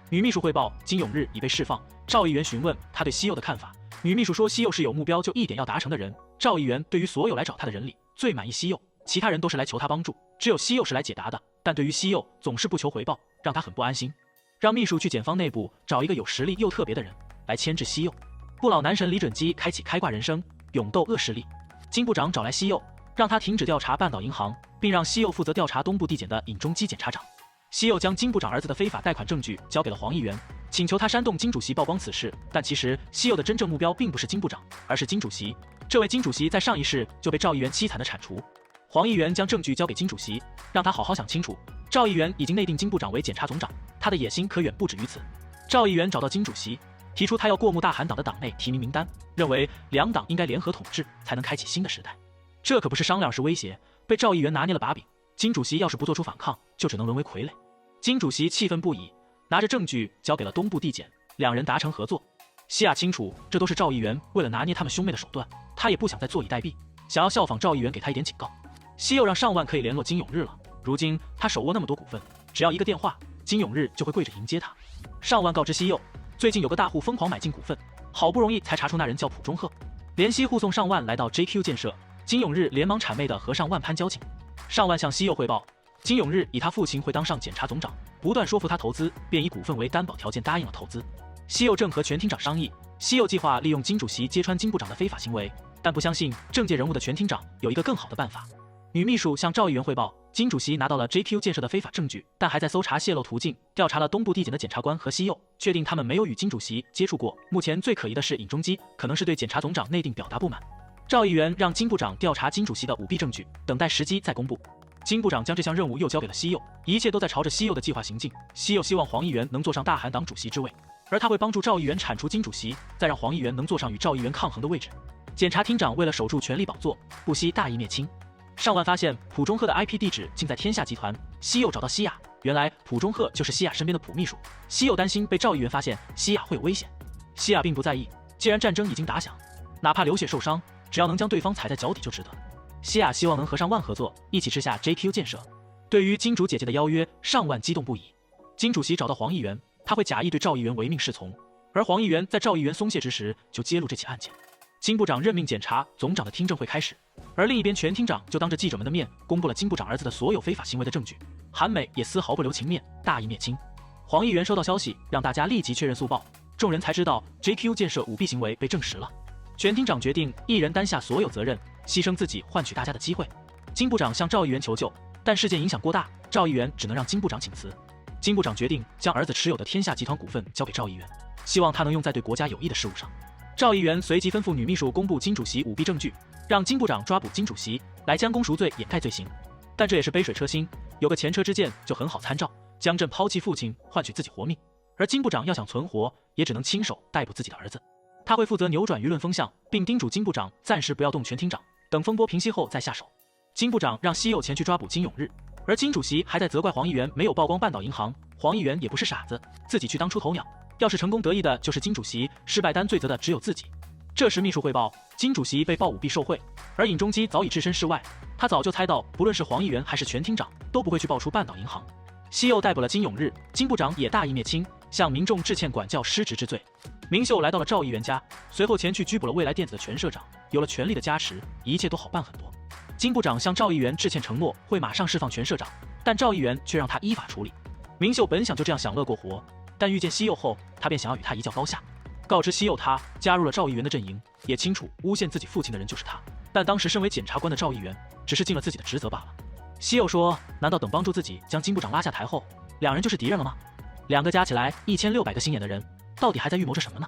女秘书汇报，金永日已被释放。赵议员询问他对西柚的看法，女秘书说西柚是有目标就一点要达成的人。赵议员对于所有来找他的人里最满意西柚，其他人都是来求他帮助，只有西柚是来解答的。但对于西柚总是不求回报，让他很不安心。让秘书去检方内部找一个有实力又特别的人来牵制西柚。不老男神李准基开启开挂人生，勇斗恶势力。金部长找来西柚，让他停止调查半岛银行，并让西柚负责调查东部地检的尹中基检察长。西柚将金部长儿子的非法贷款证据交给了黄议员，请求他煽动金主席曝光此事。但其实西柚的真正目标并不是金部长，而是金主席。这位金主席在上一世就被赵议员凄惨的铲除。黄议员将证据交给金主席，让他好好想清楚。赵议员已经内定金部长为检察总长，他的野心可远不止于此。赵议员找到金主席，提出他要过目大韩党的党内提名名单，认为两党应该联合统治，才能开启新的时代。这可不是商量，是威胁，被赵议员拿捏了把柄。金主席要是不做出反抗，就只能沦为傀儡。金主席气愤不已，拿着证据交给了东部地检，两人达成合作。西亚清楚，这都是赵议员为了拿捏他们兄妹的手段，他也不想再坐以待毙，想要效仿赵议员给他一点警告。西柚让上万可以联络金永日了，如今他手握那么多股份，只要一个电话，金永日就会跪着迎接他。上万告知西柚，最近有个大户疯狂买进股份，好不容易才查出那人叫朴忠赫。联系护送上万来到 JQ 建设，金永日连忙谄媚的和上万攀交情。上万向西柚汇报，金永日以他父亲会当上检察总长，不断说服他投资，便以股份为担保条件答应了投资。西柚正和全厅长商议，西柚计划利用金主席揭穿金部长的非法行为，但不相信政界人物的全厅长有一个更好的办法。女秘书向赵议员汇报，金主席拿到了 JQ 建设的非法证据，但还在搜查泄露途径，调查了东部地检的检察官和西柚，确定他们没有与金主席接触过。目前最可疑的是尹中基，可能是对检察总长内定表达不满。赵议员让金部长调查金主席的舞弊证据，等待时机再公布。金部长将这项任务又交给了西柚，一切都在朝着西柚的计划行进。西柚希望黄议员能坐上大韩党主席之位，而他会帮助赵议员铲除金主席，再让黄议员能坐上与赵议员抗衡的位置。检察厅长为了守住权力宝座，不惜大义灭亲。上万发现朴忠赫的 IP 地址竟在天下集团，西柚找到西亚，原来朴忠赫就是西亚身边的朴秘书。西柚担心被赵议员发现，西亚会有危险。西亚并不在意，既然战争已经打响，哪怕流血受伤，只要能将对方踩在脚底就值得。西亚希望能和上万合作，一起吃下 JQ 建设。对于金主姐姐的邀约，上万激动不已。金主席找到黄议员，他会假意对赵议员唯命是从，而黄议员在赵议员松懈之时就揭露这起案件。金部长任命检察总长的听证会开始，而另一边全厅长就当着记者们的面公布了金部长儿子的所有非法行为的证据。韩美也丝毫不留情面，大义灭亲。黄议员收到消息，让大家立即确认速报，众人才知道 JQ 建设舞弊行为被证实了。全厅长决定一人担下所有责任，牺牲自己换取大家的机会。金部长向赵议员求救，但事件影响过大，赵议员只能让金部长请辞。金部长决定将儿子持有的天下集团股份交给赵议员，希望他能用在对国家有益的事务上。赵议员随即吩咐女秘书公布金主席舞弊证据，让金部长抓捕金主席，来将功赎罪，掩盖罪行。但这也是杯水车薪，有个前车之鉴就很好参照。江震抛弃父亲，换取自己活命，而金部长要想存活，也只能亲手逮捕自己的儿子。他会负责扭转舆论风向，并叮嘱金部长暂时不要动全厅长，等风波平息后再下手。金部长让西柚前去抓捕金永日，而金主席还在责怪黄议员没有曝光半岛银行。黄议员也不是傻子，自己去当出头鸟，要是成功得意的就是金主席，失败担罪责的只有自己。这时秘书汇报，金主席被曝舞弊受贿，而尹中基早已置身事外。他早就猜到，不论是黄议员还是全厅长，都不会去爆出半岛银行。西柚逮捕了金永日，金部长也大义灭亲，向民众致歉管教失职之罪。明秀来到了赵议员家，随后前去拘捕了未来电子的全社长。有了权力的加持，一切都好办很多。金部长向赵议员致歉，承诺会马上释放全社长，但赵议员却让他依法处理。明秀本想就这样享乐过活，但遇见西柚后，他便想要与他一较高下。告知西柚他加入了赵议员的阵营，也清楚诬陷自己父亲的人就是他，但当时身为检察官的赵议员只是尽了自己的职责罢了。西柚说，难道等帮助自己将金部长拉下台后，两人就是敌人了吗？两个加起来1600个心眼的人，到底还在预谋着什么呢？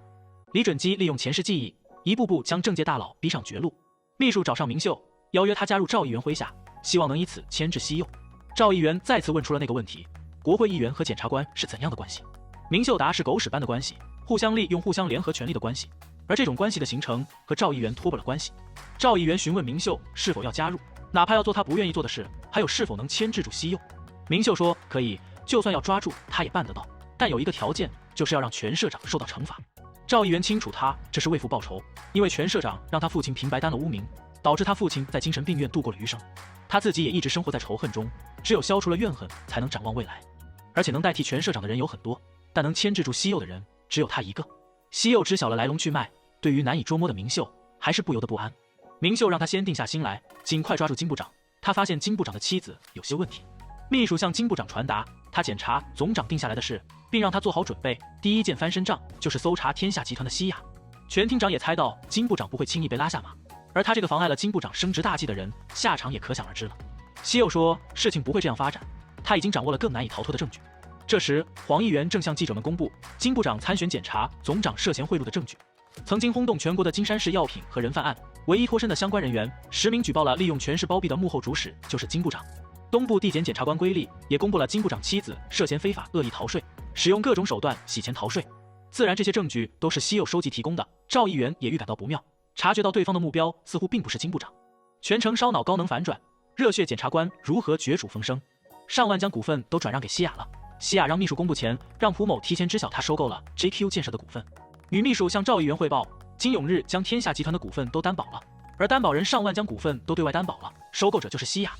李准基利用前世记忆，一步步将政界大佬逼上绝路。秘书找上明秀，邀约他加入赵议员麾下，希望能以此牵制西柚。赵议员再次问出了那个问题：国会议员和检察官是怎样的关系？明秀答是狗屎般的关系，互相利用、互相联合权力的关系。而这种关系的形成和赵议员脱不了关系。赵议员询问明秀是否要加入，哪怕要做他不愿意做的事，还有是否能牵制住西柚。明秀说可以，就算要抓住他也办得到，但有一个条件，就是要让全社长受到惩罚。赵议员清楚他这是为父报仇，因为全社长让他父亲平白担了污名，导致他父亲在精神病院度过了余生。他自己也一直生活在仇恨中，只有消除了怨恨，才能展望未来。而且能代替全社长的人有很多，但能牵制住西柚的人只有他一个。西柚知晓了来龙去脉，对于难以捉摸的明秀，还是不由得不安。明秀让他先定下心来，尽快抓住金部长。他发现金部长的妻子有些问题，秘书向金部长传达他检察总长定下来的事，并让他做好准备。第一件翻身仗就是搜查天下集团的西亚。全厅长也猜到金部长不会轻易被拉下马，而他这个妨碍了金部长升职大计的人，下场也可想而知了。西柚说，事情不会这样发展，他已经掌握了更难以逃脱的证据。这时黄议员正向记者们公布金部长参选检察总长涉嫌贿赂的证据。曾经轰动全国的金山市药品和人贩案，唯一脱身的相关人员实名举报了利用权势包庇的幕后主使就是金部长。东部地检检察官归利也公布了金部长妻子涉嫌非法恶意逃税，使用各种手段洗钱逃税。自然这些证据都是西柚收集提供的。赵议员也预感到不妙，察觉到对方的目标似乎并不是金部长。全程烧脑高能反转，热血检察官如何绝处逢生。上万将股份都转让给西亚了，西亚让秘书公布前，让蒲某提前知晓他收购了 JQ 建设的股份。女秘书向赵议员汇报，金永日将天下集团的股份都担保了，而担保人上万将股份都对外担保了，收购者就是西亚。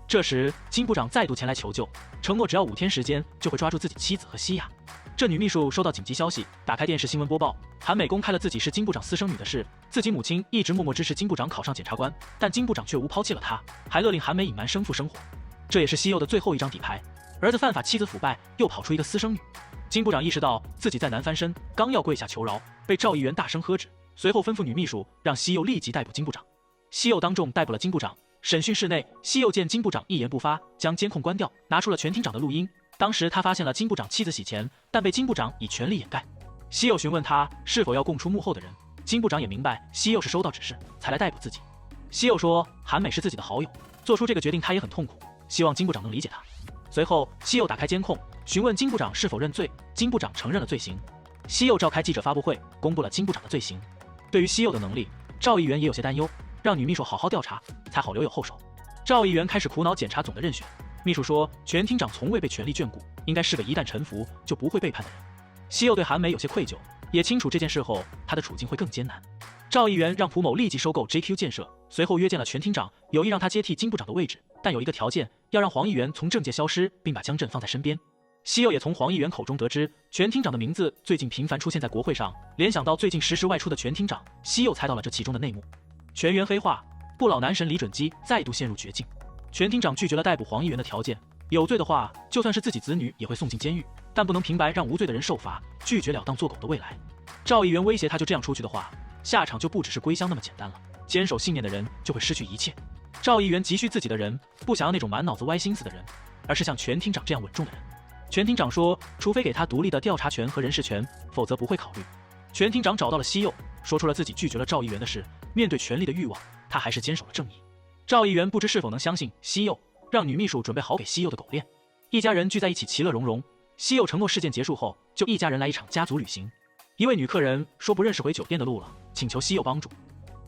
这时金部长再度前来求救，承诺只要5天时间就会抓住自己妻子和西亚。这女秘书收到紧急消息，打开电视新闻播报，韩美公开了自己是金部长私生女的事，自己母亲一直默默支持金部长考上检察官，但金部长却无抛弃了她，还勒令韩美隐瞒生父生活。这也是西柚的最后一张底牌，儿子犯法，妻子腐败，又跑出一个私生女。金部长意识到自己再难翻身，刚要跪下求饶，被赵议员大声喝止，随后吩咐女秘书让西柚立即逮捕金部长。西柚当众逮捕了金部长。审讯室内，西柚见金部长一言不发，将监控关掉，拿出了全厅长的录音。当时他发现了金部长妻子洗钱，但被金部长以权力掩盖。西柚询问他是否要供出幕后的人，金部长也明白西柚是收到指示才来逮捕自己。西柚说韩美是自己的好友，做出这个决定他也很痛苦，希望金部长能理解他。随后西柚打开监控，询问金部长是否认罪，金部长承认了罪行。西柚召开记者发布会，公布了金部长的罪行。对于西柚的能力，赵议员也有些担忧，让女秘书好好调查，才好留有后手。赵议员开始苦恼检察总的任选，秘书说全厅长从未被权力眷顾，应该是个一旦臣服就不会背叛的人。西柚对韩美有些愧疚，也清楚这件事后他的处境会更艰难。赵议员让蒲某立即收购 JQ 建设，随后约见了全厅长，有意让他接替金部长的位置，但有一个条件，要让黄议员从政界消失，并把江震放在身边。西柚也从黄议员口中得知，全厅长的名字最近频繁出现在国会上，联想到最近时时外出的全厅长，西柚猜到了这其中的内幕。全员黑化，不老男神李准基再度陷入绝境。全厅长拒绝了逮捕黄议员的条件，有罪的话，就算是自己子女也会送进监狱，但不能平白让无罪的人受罚，拒绝了当做狗的未来。赵议员威胁他，就这样出去的话，下场就不只是归乡那么简单了，坚守信念的人就会失去一切。赵议员急需自己的人，不想要那种满脑子歪心思的人，而是像全厅长这样稳重的人。全厅长说，除非给他独立的调查权和人事权，否则不会考虑。全厅长找到了西柚，说出了自己拒绝了赵议员的事。面对权力的欲望，他还是坚守了正义。赵议员不知是否能相信西柚，让女秘书准备好给西柚的狗链。一家人聚在一起，其乐融融。西柚承诺事件结束后，就一家人来一场家族旅行。一位女客人说不认识回酒店的路了，请求西柚帮助。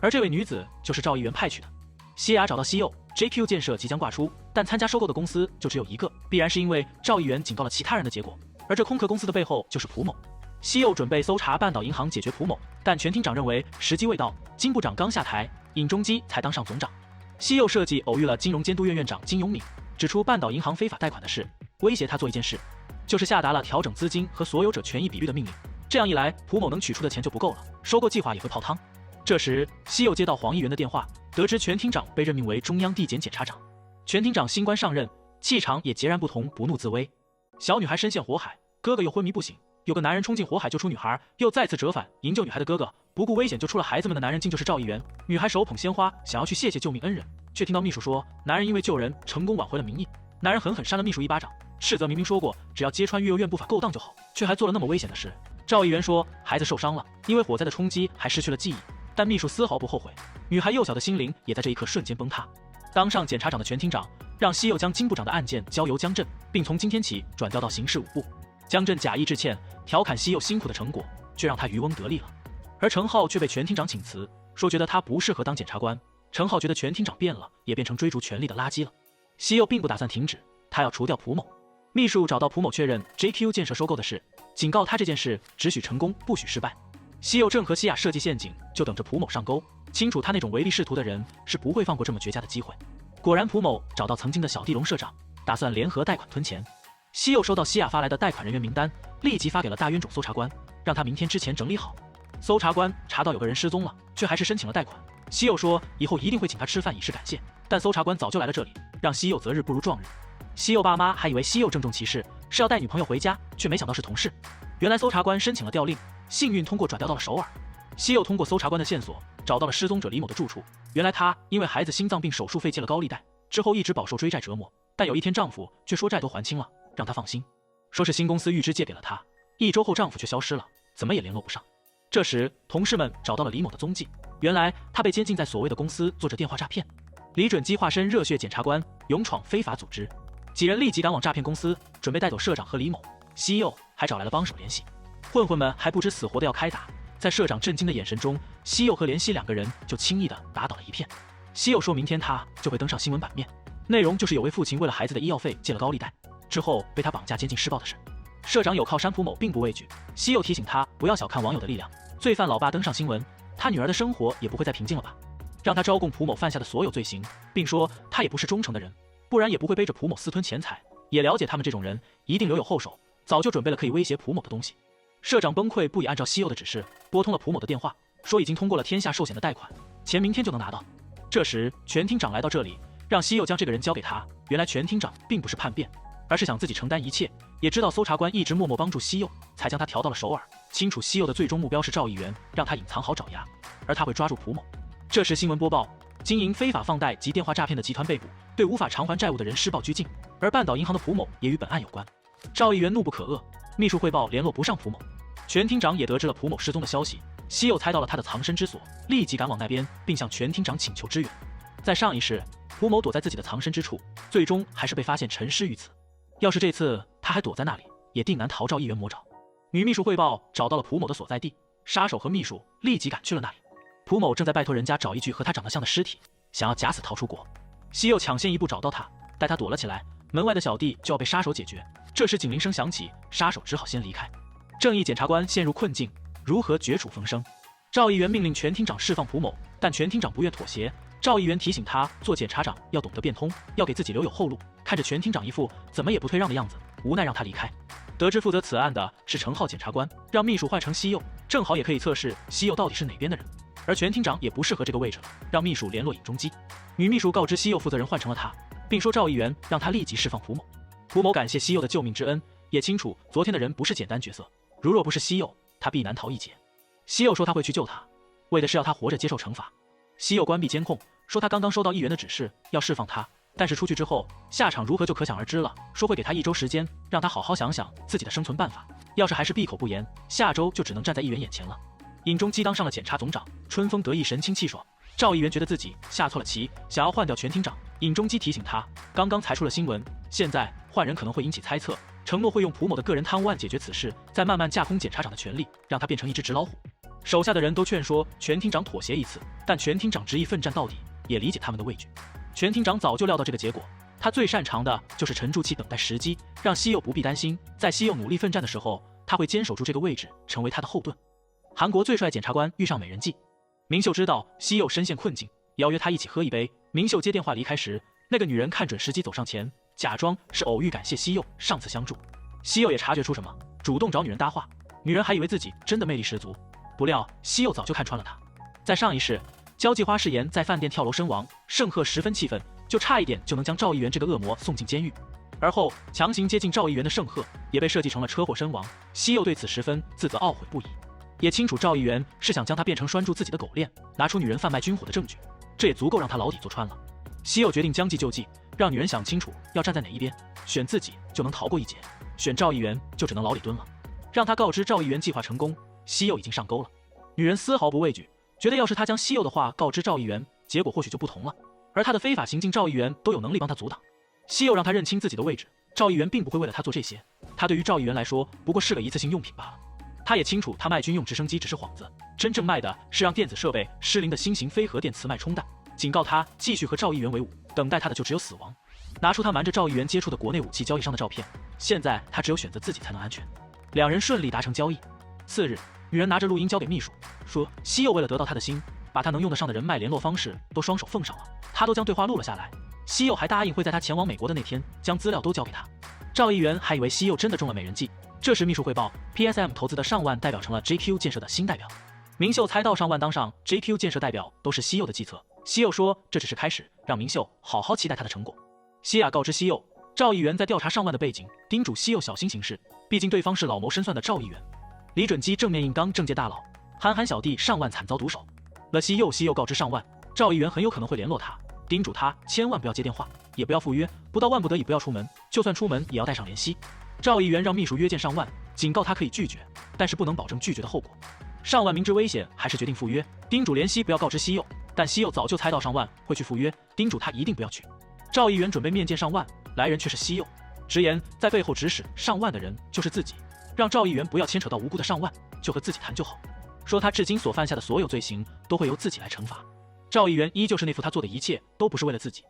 而这位女子就是赵议员派去的。西雅找到西柚 ，JQ 建设即将挂出，但参加收购的公司就只有一个，必然是因为赵议员警告了其他人的结果。而这空壳公司的背后就是蒲某。西柚准备搜查半岛银行解决蒲某，但全厅长认为时机未到，金部长刚下台，尹中基才当上总长。西柚设计偶遇了金融监督院院长金永敏，指出半岛银行非法贷款的事，威胁他做一件事，就是下达了调整资金和所有者权益比率的命令。这样一来，蒲某能取出的钱就不够了，收购计划也会泡汤。这时，西柚接到黄议员的电话，得知全厅长被任命为中央地检检察长。全厅长新官上任，气场也截然不同，不怒自威。小女孩深陷火海，哥哥又昏迷不醒，有个男人冲进火海救出女孩，又再次折返营救女孩的哥哥，不顾危险救出了孩子们的男人竟就是赵议员。女孩手捧鲜花，想要去谢谢救命恩人，却听到秘书说，男人因为救人成功挽回了名义。男人狠狠扇了秘书一巴掌，斥责明明说过只要揭穿育幼院不法勾当就好，却还做了那么危险的事。赵议员说，孩子受伤了，因为火灾的冲击还失去了记忆，但秘书丝毫不后悔。女孩幼小的心灵也在这一刻瞬间崩塌。当上检察长的全厅长让西柚将金部长的案件交由江震，并从今天起转调到刑事5部。江震假意致歉，调侃西柚辛苦的成果，却让他渔翁得利了。而程浩却被全厅长请辞，说觉得他不适合当检察官。程浩觉得全厅长变了，也变成追逐权力的垃圾了。西柚并不打算停止，他要除掉蒲某。秘书找到蒲某确认 JQ 建设收购的事，警告他这件事只许成功，不许失败。西柚正和西雅设计陷阱，就等着蒲某上钩。清楚他那种唯利是图的人是不会放过这么绝佳的机会。果然，蒲某找到曾经的小弟龙社长，打算联合贷款吞钱。西柚收到西雅发来的贷款人员名单，立即发给了大冤种搜查官，让他明天之前整理好。搜查官查到有个人失踪了，却还是申请了贷款。西柚说以后一定会请他吃饭以示感谢，但搜查官早就来了这里，让西柚择日不如撞日。西柚爸妈还以为西柚郑重其事是要带女朋友回家，却没想到是同事。原来搜查官申请了调令，幸运通过转调到了首尔。西柚通过搜查官的线索找到了失踪者李某的住处。原来他因为孩子心脏病手术费借了高利贷，之后一直饱受追债折磨，但有一天丈夫却说债都还清了，让他放心，说是新公司预支借给了他。1周后丈夫却消失了，怎么也联络不上。这时同事们找到了李某的踪迹，原来他被监禁在所谓的公司做着电话诈骗。李准基化身热血检察官，勇闯非法组织，几人立即赶往诈骗公司，准备带走社长和李某。西柚还找来了帮手联系，混混们还不知死活的要开打。在社长震惊的眼神中，西柚和怜惜2个人就轻易的打倒了一片。西柚说明天他就会登上新闻版面，内容就是有位父亲为了孩子的医药费借了高利贷，之后被他绑架监禁施暴的事。社长有靠山蒲某并不畏惧，西柚提醒他不要小看网友的力量，罪犯老爸登上新闻，他女儿的生活也不会再平静了吧，让他招供蒲某犯下的所有罪行，并说他也不是忠诚的人，不然也不会背着蒲某私吞钱财，也了解他们这种人一定留有后手，早就准备了可以威胁蒲某的东西。社长崩溃不已，按照西柚的指示拨通了蒲某的电话，说已经通过了天下寿险的贷款，钱明天就能拿到。这时全厅长来到这里，让西柚将这个人交给他。原来全厅长并不是叛变，而是想自己承担一切，也知道搜查官一直默默帮助西柚，才将他调到了首尔，清楚西柚的最终目标是赵议员，让他隐藏好爪牙，而他会抓住蒲某。这时新闻播报，经营非法放贷及电话诈骗的集团被捕，对无法偿还债务的人施暴拘禁，而半岛银行的蒲某也与本案有关。赵议员怒不可遏，秘书汇报联络不上蒲某。全厅长也得知了蒲某失踪的消息，西柚猜到了他的藏身之所，立即赶往那边，并向全厅长请求支援。在上一世，蒲某躲在自己的藏身之处，最终还是被发现沉尸于此。要是这次他还躲在那里，也定难逃赵议员魔爪。女秘书汇报找到了蒲某的所在地，杀手和秘书立即赶去了那里。蒲某正在拜托人家找一具和他长得像的尸体，想要假死逃出国。西柚抢先一步找到他，带他躲了起来。门外的小弟就要被杀手解决，这时警铃声响起，杀手只好先离开。正义检察官陷入困境，如何绝处逢生？赵议员命令全厅长释放蒲某，但全厅长不愿妥协。赵议员提醒他做检察长要懂得变通，要给自己留有后路。看着全厅长一副怎么也不退让的样子，无奈让他离开。得知负责此案的是程浩检察官，让秘书换成西柚，正好也可以测试西柚到底是哪边的人。而全厅长也不适合这个位置了，让秘书联络尹中基。女秘书告知西柚负责人换成了他，并说赵议员让他立即释放蒲某。蒲某感谢西柚的救命之恩，也清楚昨天的人不是简单角色，如若不是西柚，他必难逃一劫。西柚说他会去救他，为的是要他活着接受惩罚。西柚关闭监控，说他刚刚收到议员的指示，要释放他，但是出去之后下场如何就可想而知了，说会给他1周时间，让他好好想想自己的生存办法，要是还是闭口不言，下周就只能站在议员眼前了。尹中基当上了检察总长，春风得意神清气爽，赵议员觉得自己下错了棋，想要换掉全厅长。尹中基提醒他，刚刚才出了新闻，现在换人可能会引起猜测，承诺会用蒲某的个人贪污案解决此事，再慢慢架空检察长的权力，让他变成一只纸老虎。手下的人都劝说全厅长妥协一次，但全厅长执意奋战到底，也理解他们的畏惧。全厅长早就料到这个结果，他最擅长的就是沉住气等待时机，让西柚不必担心，在西柚努力奋战的时候，他会坚守住这个位置，成为他的后盾。韩国最帅检察官遇上美人计，明秀知道西柚深陷困境，邀约他一起喝一杯。明秀接电话离开时，那个女人看准时机走上前，假装是偶遇感谢西柚上次相助。西柚也察觉出什么，主动找女人搭话，女人还以为自己真的魅力十足，不料西柚早就看穿了她。在上一世，交际花誓言在饭店跳楼身亡，盛赫十分气愤，就差一点就能将赵议员这个恶魔送进监狱。而后强行接近赵议员的盛赫也被设计成了车祸身亡，西柚对此十分自责懊悔不已，也清楚赵议员是想将他变成拴住自己的狗链，拿出女人贩卖军火的证据，这也足够让他牢底坐穿了。西柚决定将计就计，让女人想清楚要站在哪一边，选自己就能逃过一劫，选赵议员就只能牢里蹲了。让他告知赵议员计划成功，西柚已经上钩了。女人丝毫不畏惧，觉得要是他将西柚的话告知赵议员，结果或许就不同了，而他的非法行径赵议员都有能力帮他阻挡。西柚让他认清自己的位置，赵议员并不会为了他做这些，他对于赵议员来说不过是个一次性用品罢了。他也清楚他卖军用直升机只是幌子，真正卖的是让电子设备失灵的新型非核电磁脉冲弹，警告他继续和赵议员为伍，等待他的就只有死亡。拿出他瞒着赵议员接触的国内武器交易商的照片，现在他只有选择自己才能安全。两人顺利达成交易。次日，女人拿着录音交给秘书，说西柚为了得到他的心，把他能用得上的人脉联络方式都双手奉上了，他都将对话录了下来。西柚还答应会在他前往美国的那天将资料都交给他。赵议员还以为西柚真的中了美人计，这时秘书汇报 PSM 投资的上万代表成了 JQ 建设的新代表。明秀猜到上万当上 JQ 建设代表都是西柚的计策，西柚说这只是开始，让明秀好好期待他的成果。西亚告知西柚，赵议员在调查上万的背景，叮嘱西柚小心行事，毕竟对方是老谋深算的赵议员。李准基正面硬刚政界大佬，憨憨小弟上万惨遭毒手了。西柚告知上万，赵议员很有可能会联络他，叮嘱他千万不要接电话，也不要赴约，不到万不得已不要出门，就算出门也要带上联系。赵议员让秘书约见上万，警告他可以拒绝，但是不能保证拒绝的后果。上万明知危险，还是决定赴约，叮嘱联系不要告知西柚，但西柚早就猜到上万会去赴约，叮嘱他一定不要去。赵议员准备面见上万，来人却是西柚，直言在背后指使上万的人就是自己，让赵议员不要牵扯到无辜的上万，就和自己谈就好，说他至今所犯下的所有罪行都会由自己来惩罚。赵议员依旧是那副他做的一切都不是为了自己，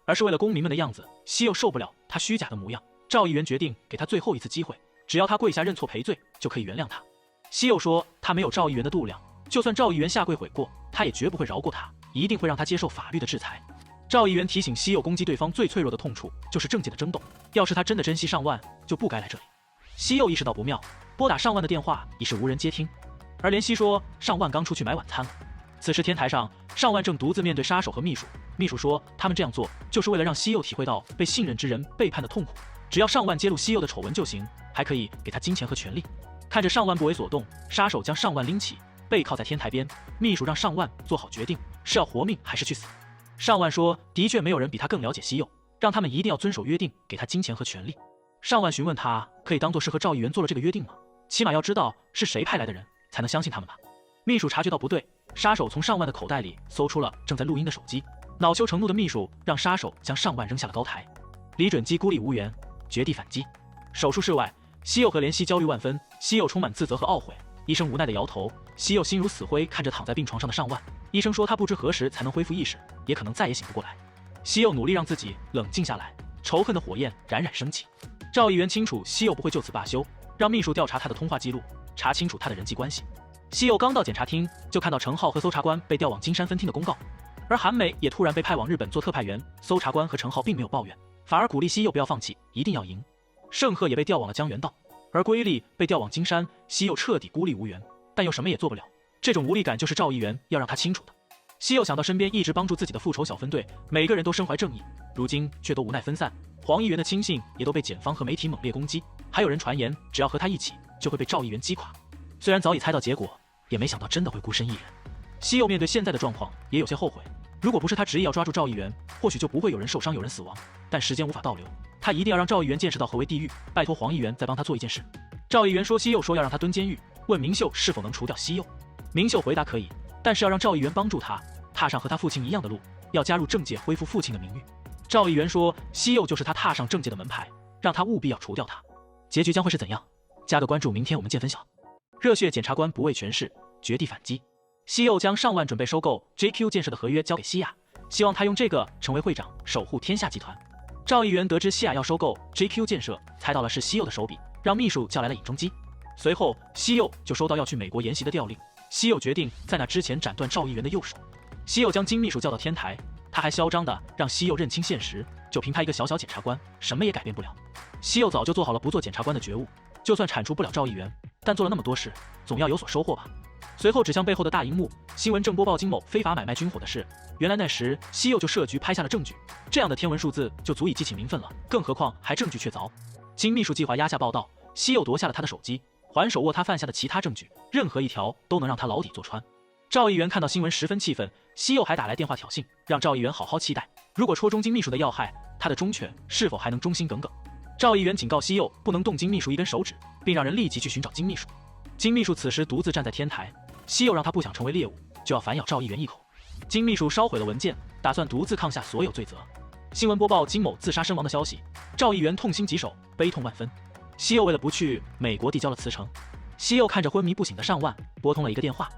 而是为了公民们的样子。西柚受不了他虚假的模样，赵议员决定给他最后一次机会，只要他跪下认错赔罪，就可以原谅他。西柚说他没有赵议员的度量，就算赵议员下跪悔过，他也绝不会饶过他，一定会让他接受法律的制裁。赵议员提醒西柚，攻击对方最脆弱的痛处就是政界的争斗，要是他真的珍惜上万，就不该来这里。西柚意识到不妙，拨打上万的电话已是无人接听，而联系说上万刚出去买晚餐了。此时天台上，上万正独自面对杀手和秘书，秘书说他们这样做就是为了让西柚体会到被信任之人背叛的痛苦，只要上万揭露西柚的丑闻就行，还可以给他金钱和权力。看着上万不为所动，杀手将上万拎起，背靠在天台边，秘书让上万做好决定，是要活命还是去死。上万说的确没有人比他更了解西柚，让他们一定要遵守约定，给他金钱和权力。上万询问他可以当作是和赵议员做了这个约定吗？起码要知道是谁派来的人才能相信他们吧。秘书察觉到不对，杀手从上万的口袋里搜出了正在录音的手机，恼羞成怒的秘书让杀手将上万扔下了高台。李准基孤立无援，绝地反击。手术室外，西柚和怜惜焦虑万分，西柚充满自责和懊悔，医生无奈的摇头，西柚心如死灰看着躺在病床上的上万，医生说他不知何时才能恢复意识，也可能再也醒不过来。西柚努力让自己冷静下来，仇恨的火焰冉冉升起。赵议员清楚西柚不会就此罢休，让秘书调查他的通话记录，查清楚他的人际关系。西柚刚到检察厅，就看到程浩和搜查官被调往金山分厅的公告，而韩美也突然被派往日本做特派员。搜查官和程浩并没有抱怨，反而鼓励西柚不要放弃，一定要赢。盛赫也被调往了江原道，而龟力被调往金山，西柚彻底孤立无援，但又什么也做不了。这种无力感就是赵议员要让他清楚的。西柚想到身边一直帮助自己的复仇小分队，每个人都身怀正义，如今却都无奈分散。黄议员的亲信也都被检方和媒体猛烈攻击，还有人传言只要和他一起就会被赵议员击垮。虽然早已猜到结果，也没想到真的会孤身一人。西柚面对现在的状况也有些后悔，如果不是他执意要抓住赵议员，或许就不会有人受伤有人死亡，但时间无法倒流，他一定要让赵议员见识到何为地狱，拜托黄议员再帮他做一件事。赵议员说西柚说要让他蹲监狱，问明秀是否能除掉西柚。明秀回答可以，但是要让赵议员帮助他踏上和他父亲一样的路，要加入政界，恢复父亲的名誉。赵议员说，西柚就是他踏上政界的门牌，让他务必要除掉他。结局将会是怎样？加个关注，明天我们见分晓。热血检察官不畏权势，绝地反击。西柚将上万准备收购 JQ 建设的合约交给西亚，希望他用这个成为会长，守护天下集团。赵议员得知西亚要收购 JQ 建设，猜到了是西柚的手笔，让秘书叫来了尹中基。随后，西柚就收到要去美国研习的调令。西柚决定在那之前斩断赵议员的右手。西柚将金秘书叫到天台，他还嚣张地让西柚认清现实，就凭他一个小小检察官，什么也改变不了。西柚早就做好了不做检察官的觉悟，就算铲除不了赵议员，但做了那么多事，总要有所收获吧。随后指向背后的大荧幕，新闻正播报金某非法买卖军火的事。原来那时西柚就设局拍下了证据，这样的天文数字就足以激起民愤了，更何况还证据确凿。金秘书计划压下报道，西柚夺下了他的手机，还手握他犯下的其他证据，任何一条都能让他牢底坐穿。赵议员看到新闻十分气愤，西柚还打来电话挑衅，让赵议员好好期待，如果戳中金秘书的要害，他的忠犬是否还能忠心耿耿。赵议员警告西柚不能动金秘书一根手指，并让人立即去寻找金秘书。金秘书此时独自站在天台，西柚让他不想成为猎物，就要反咬赵议员一口。金秘书烧毁了文件，打算独自抗下所有罪责。新闻播报金某自杀身亡的消息，赵议员痛心疾首，悲痛万分。西柚为了不去美国递交了辞呈。西柚看着昏迷不醒的上万，拨通了一个电话。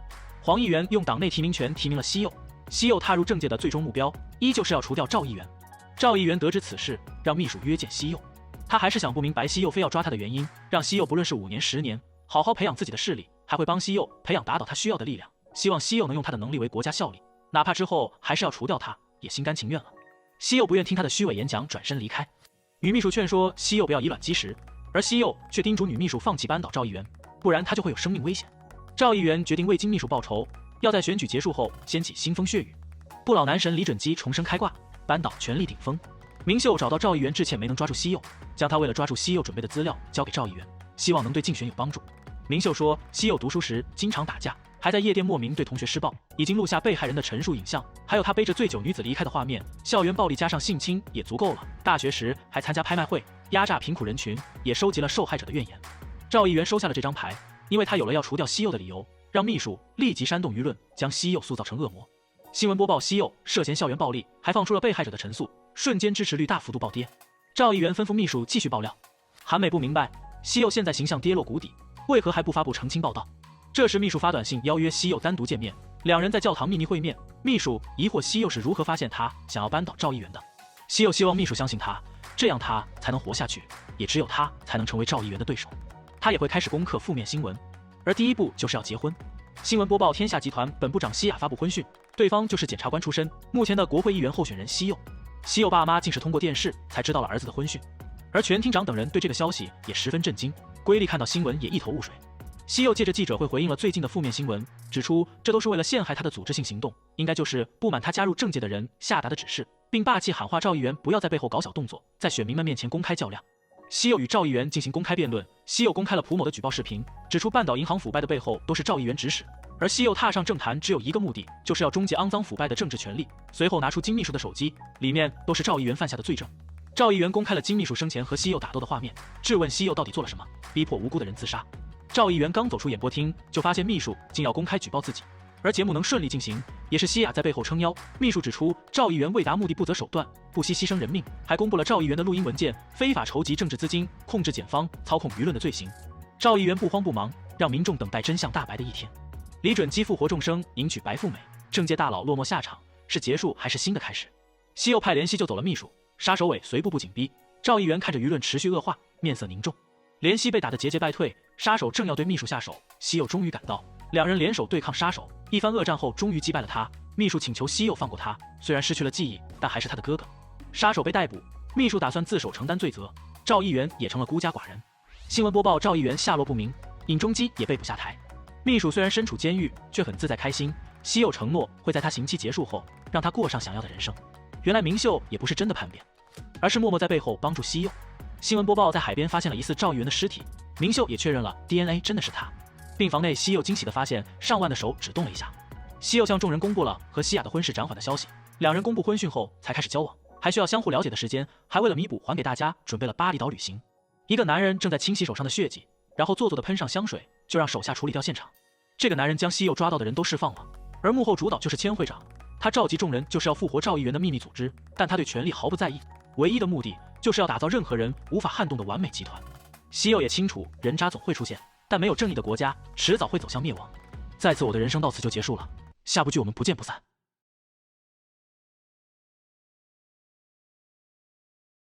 黄议员用党内提名权提名了西柚，西柚踏入政界的最终目标依旧是要除掉赵议员。赵议员得知此事，让秘书约见西柚。他还是想不明白西柚非要抓他的原因，让西柚不论是5年10年，好好培养自己的势力，还会帮西柚培养打倒他需要的力量，希望西柚能用他的能力为国家效力，哪怕之后还是要除掉他，也心甘情愿了。西柚不愿听他的虚伪演讲，转身离开。女秘书劝说西柚不要以卵击石，而西柚却叮嘱女秘书放弃扳倒赵议员，不然他就会有生命危险。赵议员决定为金秘书报仇，要在选举结束后掀起腥风血雨。不老男神李准基重生开挂，扳倒权力顶峰。明秀找到赵议员致歉没能抓住西柚，将他为了抓住西柚准备的资料交给赵议员，希望能对竞选有帮助。明秀说，西柚读书时经常打架，还在夜店莫名对同学施暴，已经录下被害人的陈述影像，还有他背着醉酒女子离开的画面。校园暴力加上性侵也足够了，大学时还参加拍卖会，压榨贫苦人群，也收集了受害者的怨言。赵议员收下了这张牌，因为他有了要除掉西柚的理由，让秘书立即煽动舆论，将西柚塑造成恶魔。新闻播报西柚涉嫌校园暴力，还放出了被害者的陈述，瞬间支持率大幅度暴跌。赵议员吩咐秘书继续爆料。韩美不明白西柚现在形象跌落谷底，为何还不发布澄清报道。这时秘书发短信邀约西柚单独见面，两人在教堂秘密会面。秘书疑惑西柚是如何发现他想要扳倒赵议员的。西柚希望秘书相信他，这样他才能活下去，也只有他才能成为赵议员的对手。他也会开始攻克负面新闻，而第一步就是要结婚。新闻播报天下集团本部长西亚发布婚讯，对方就是检察官出身，目前的国会议员候选人西柚。西柚爸妈竟是通过电视才知道了儿子的婚讯，而全厅长等人对这个消息也十分震惊。瑰丽看到新闻也一头雾水。西柚借着记者会回应了最近的负面新闻，指出这都是为了陷害他的组织性行动，应该就是不满他加入政界的人下达的指示，并霸气喊话赵议员不要在背后搞小动作，在选民们面前公开较量。西柚与赵议员进行公开辩论，西柚公开了蒲某的举报视频，指出半岛银行腐败的背后都是赵议员指使，而西柚踏上政坛只有一个目的，就是要终结肮脏腐败的政治权利。随后拿出金秘书的手机，里面都是赵议员犯下的罪证。赵议员公开了金秘书生前和西柚打斗的画面，质问西柚到底做了什么，逼迫无辜的人自杀。赵议员刚走出演播厅，就发现秘书竟要公开举报自己，而节目能顺利进行，也是西亚在背后撑腰。秘书指出，赵议员为达目的不择手段，不惜牺牲人命，还公布了赵议员的录音文件，非法筹集政治资金，控制检方，操控舆论的罪行。赵议员不慌不忙，让民众等待真相大白的一天。李准基复活众生，迎娶白富美，政界大佬落寞下场，是结束还是新的开始？西柚派联系救走了秘书，杀手尾随步步紧逼。赵议员看着舆论持续恶化，面色凝重。联系被打得节节败退，杀手正要对秘书下手，西柚终于赶到，两人联手对抗杀手，一番恶战后终于击败了他。秘书请求西柚放过他，虽然失去了记忆，但还是他的哥哥。杀手被逮捕，秘书打算自首承担罪责，赵议员也成了孤家寡人。新闻播报赵议员下落不明，尹中基也被捕下台。秘书虽然身处监狱，却很自在开心。西柚承诺会在他刑期结束后，让他过上想要的人生。原来明秀也不是真的叛变，而是默默在背后帮助西柚。新闻播报在海边发现了疑似赵议员的尸体，明秀也确认了 DNA 真的是他。病房内，西柚惊喜地发现上万的手只动了一下。西柚向众人公布了和西亚的婚事暂缓的消息，两人公布婚讯后才开始交往，还需要相互了解的时间，还为了弥补还给大家准备了巴厘岛旅行。一个男人正在清洗手上的血迹，然后做作地喷上香水，就让手下处理掉现场。这个男人将西柚抓到的人都释放了，而幕后主导就是千会长。他召集众人就是要复活赵议员的秘密组织，但他对权力毫不在意，唯一的目的就是要打造任何人无法撼动的完美集团。西柚也清楚人渣总会出现，但没有正义的国家迟早会走向灭亡。在此，我的人生到此就结束了，下部剧我们不见不散。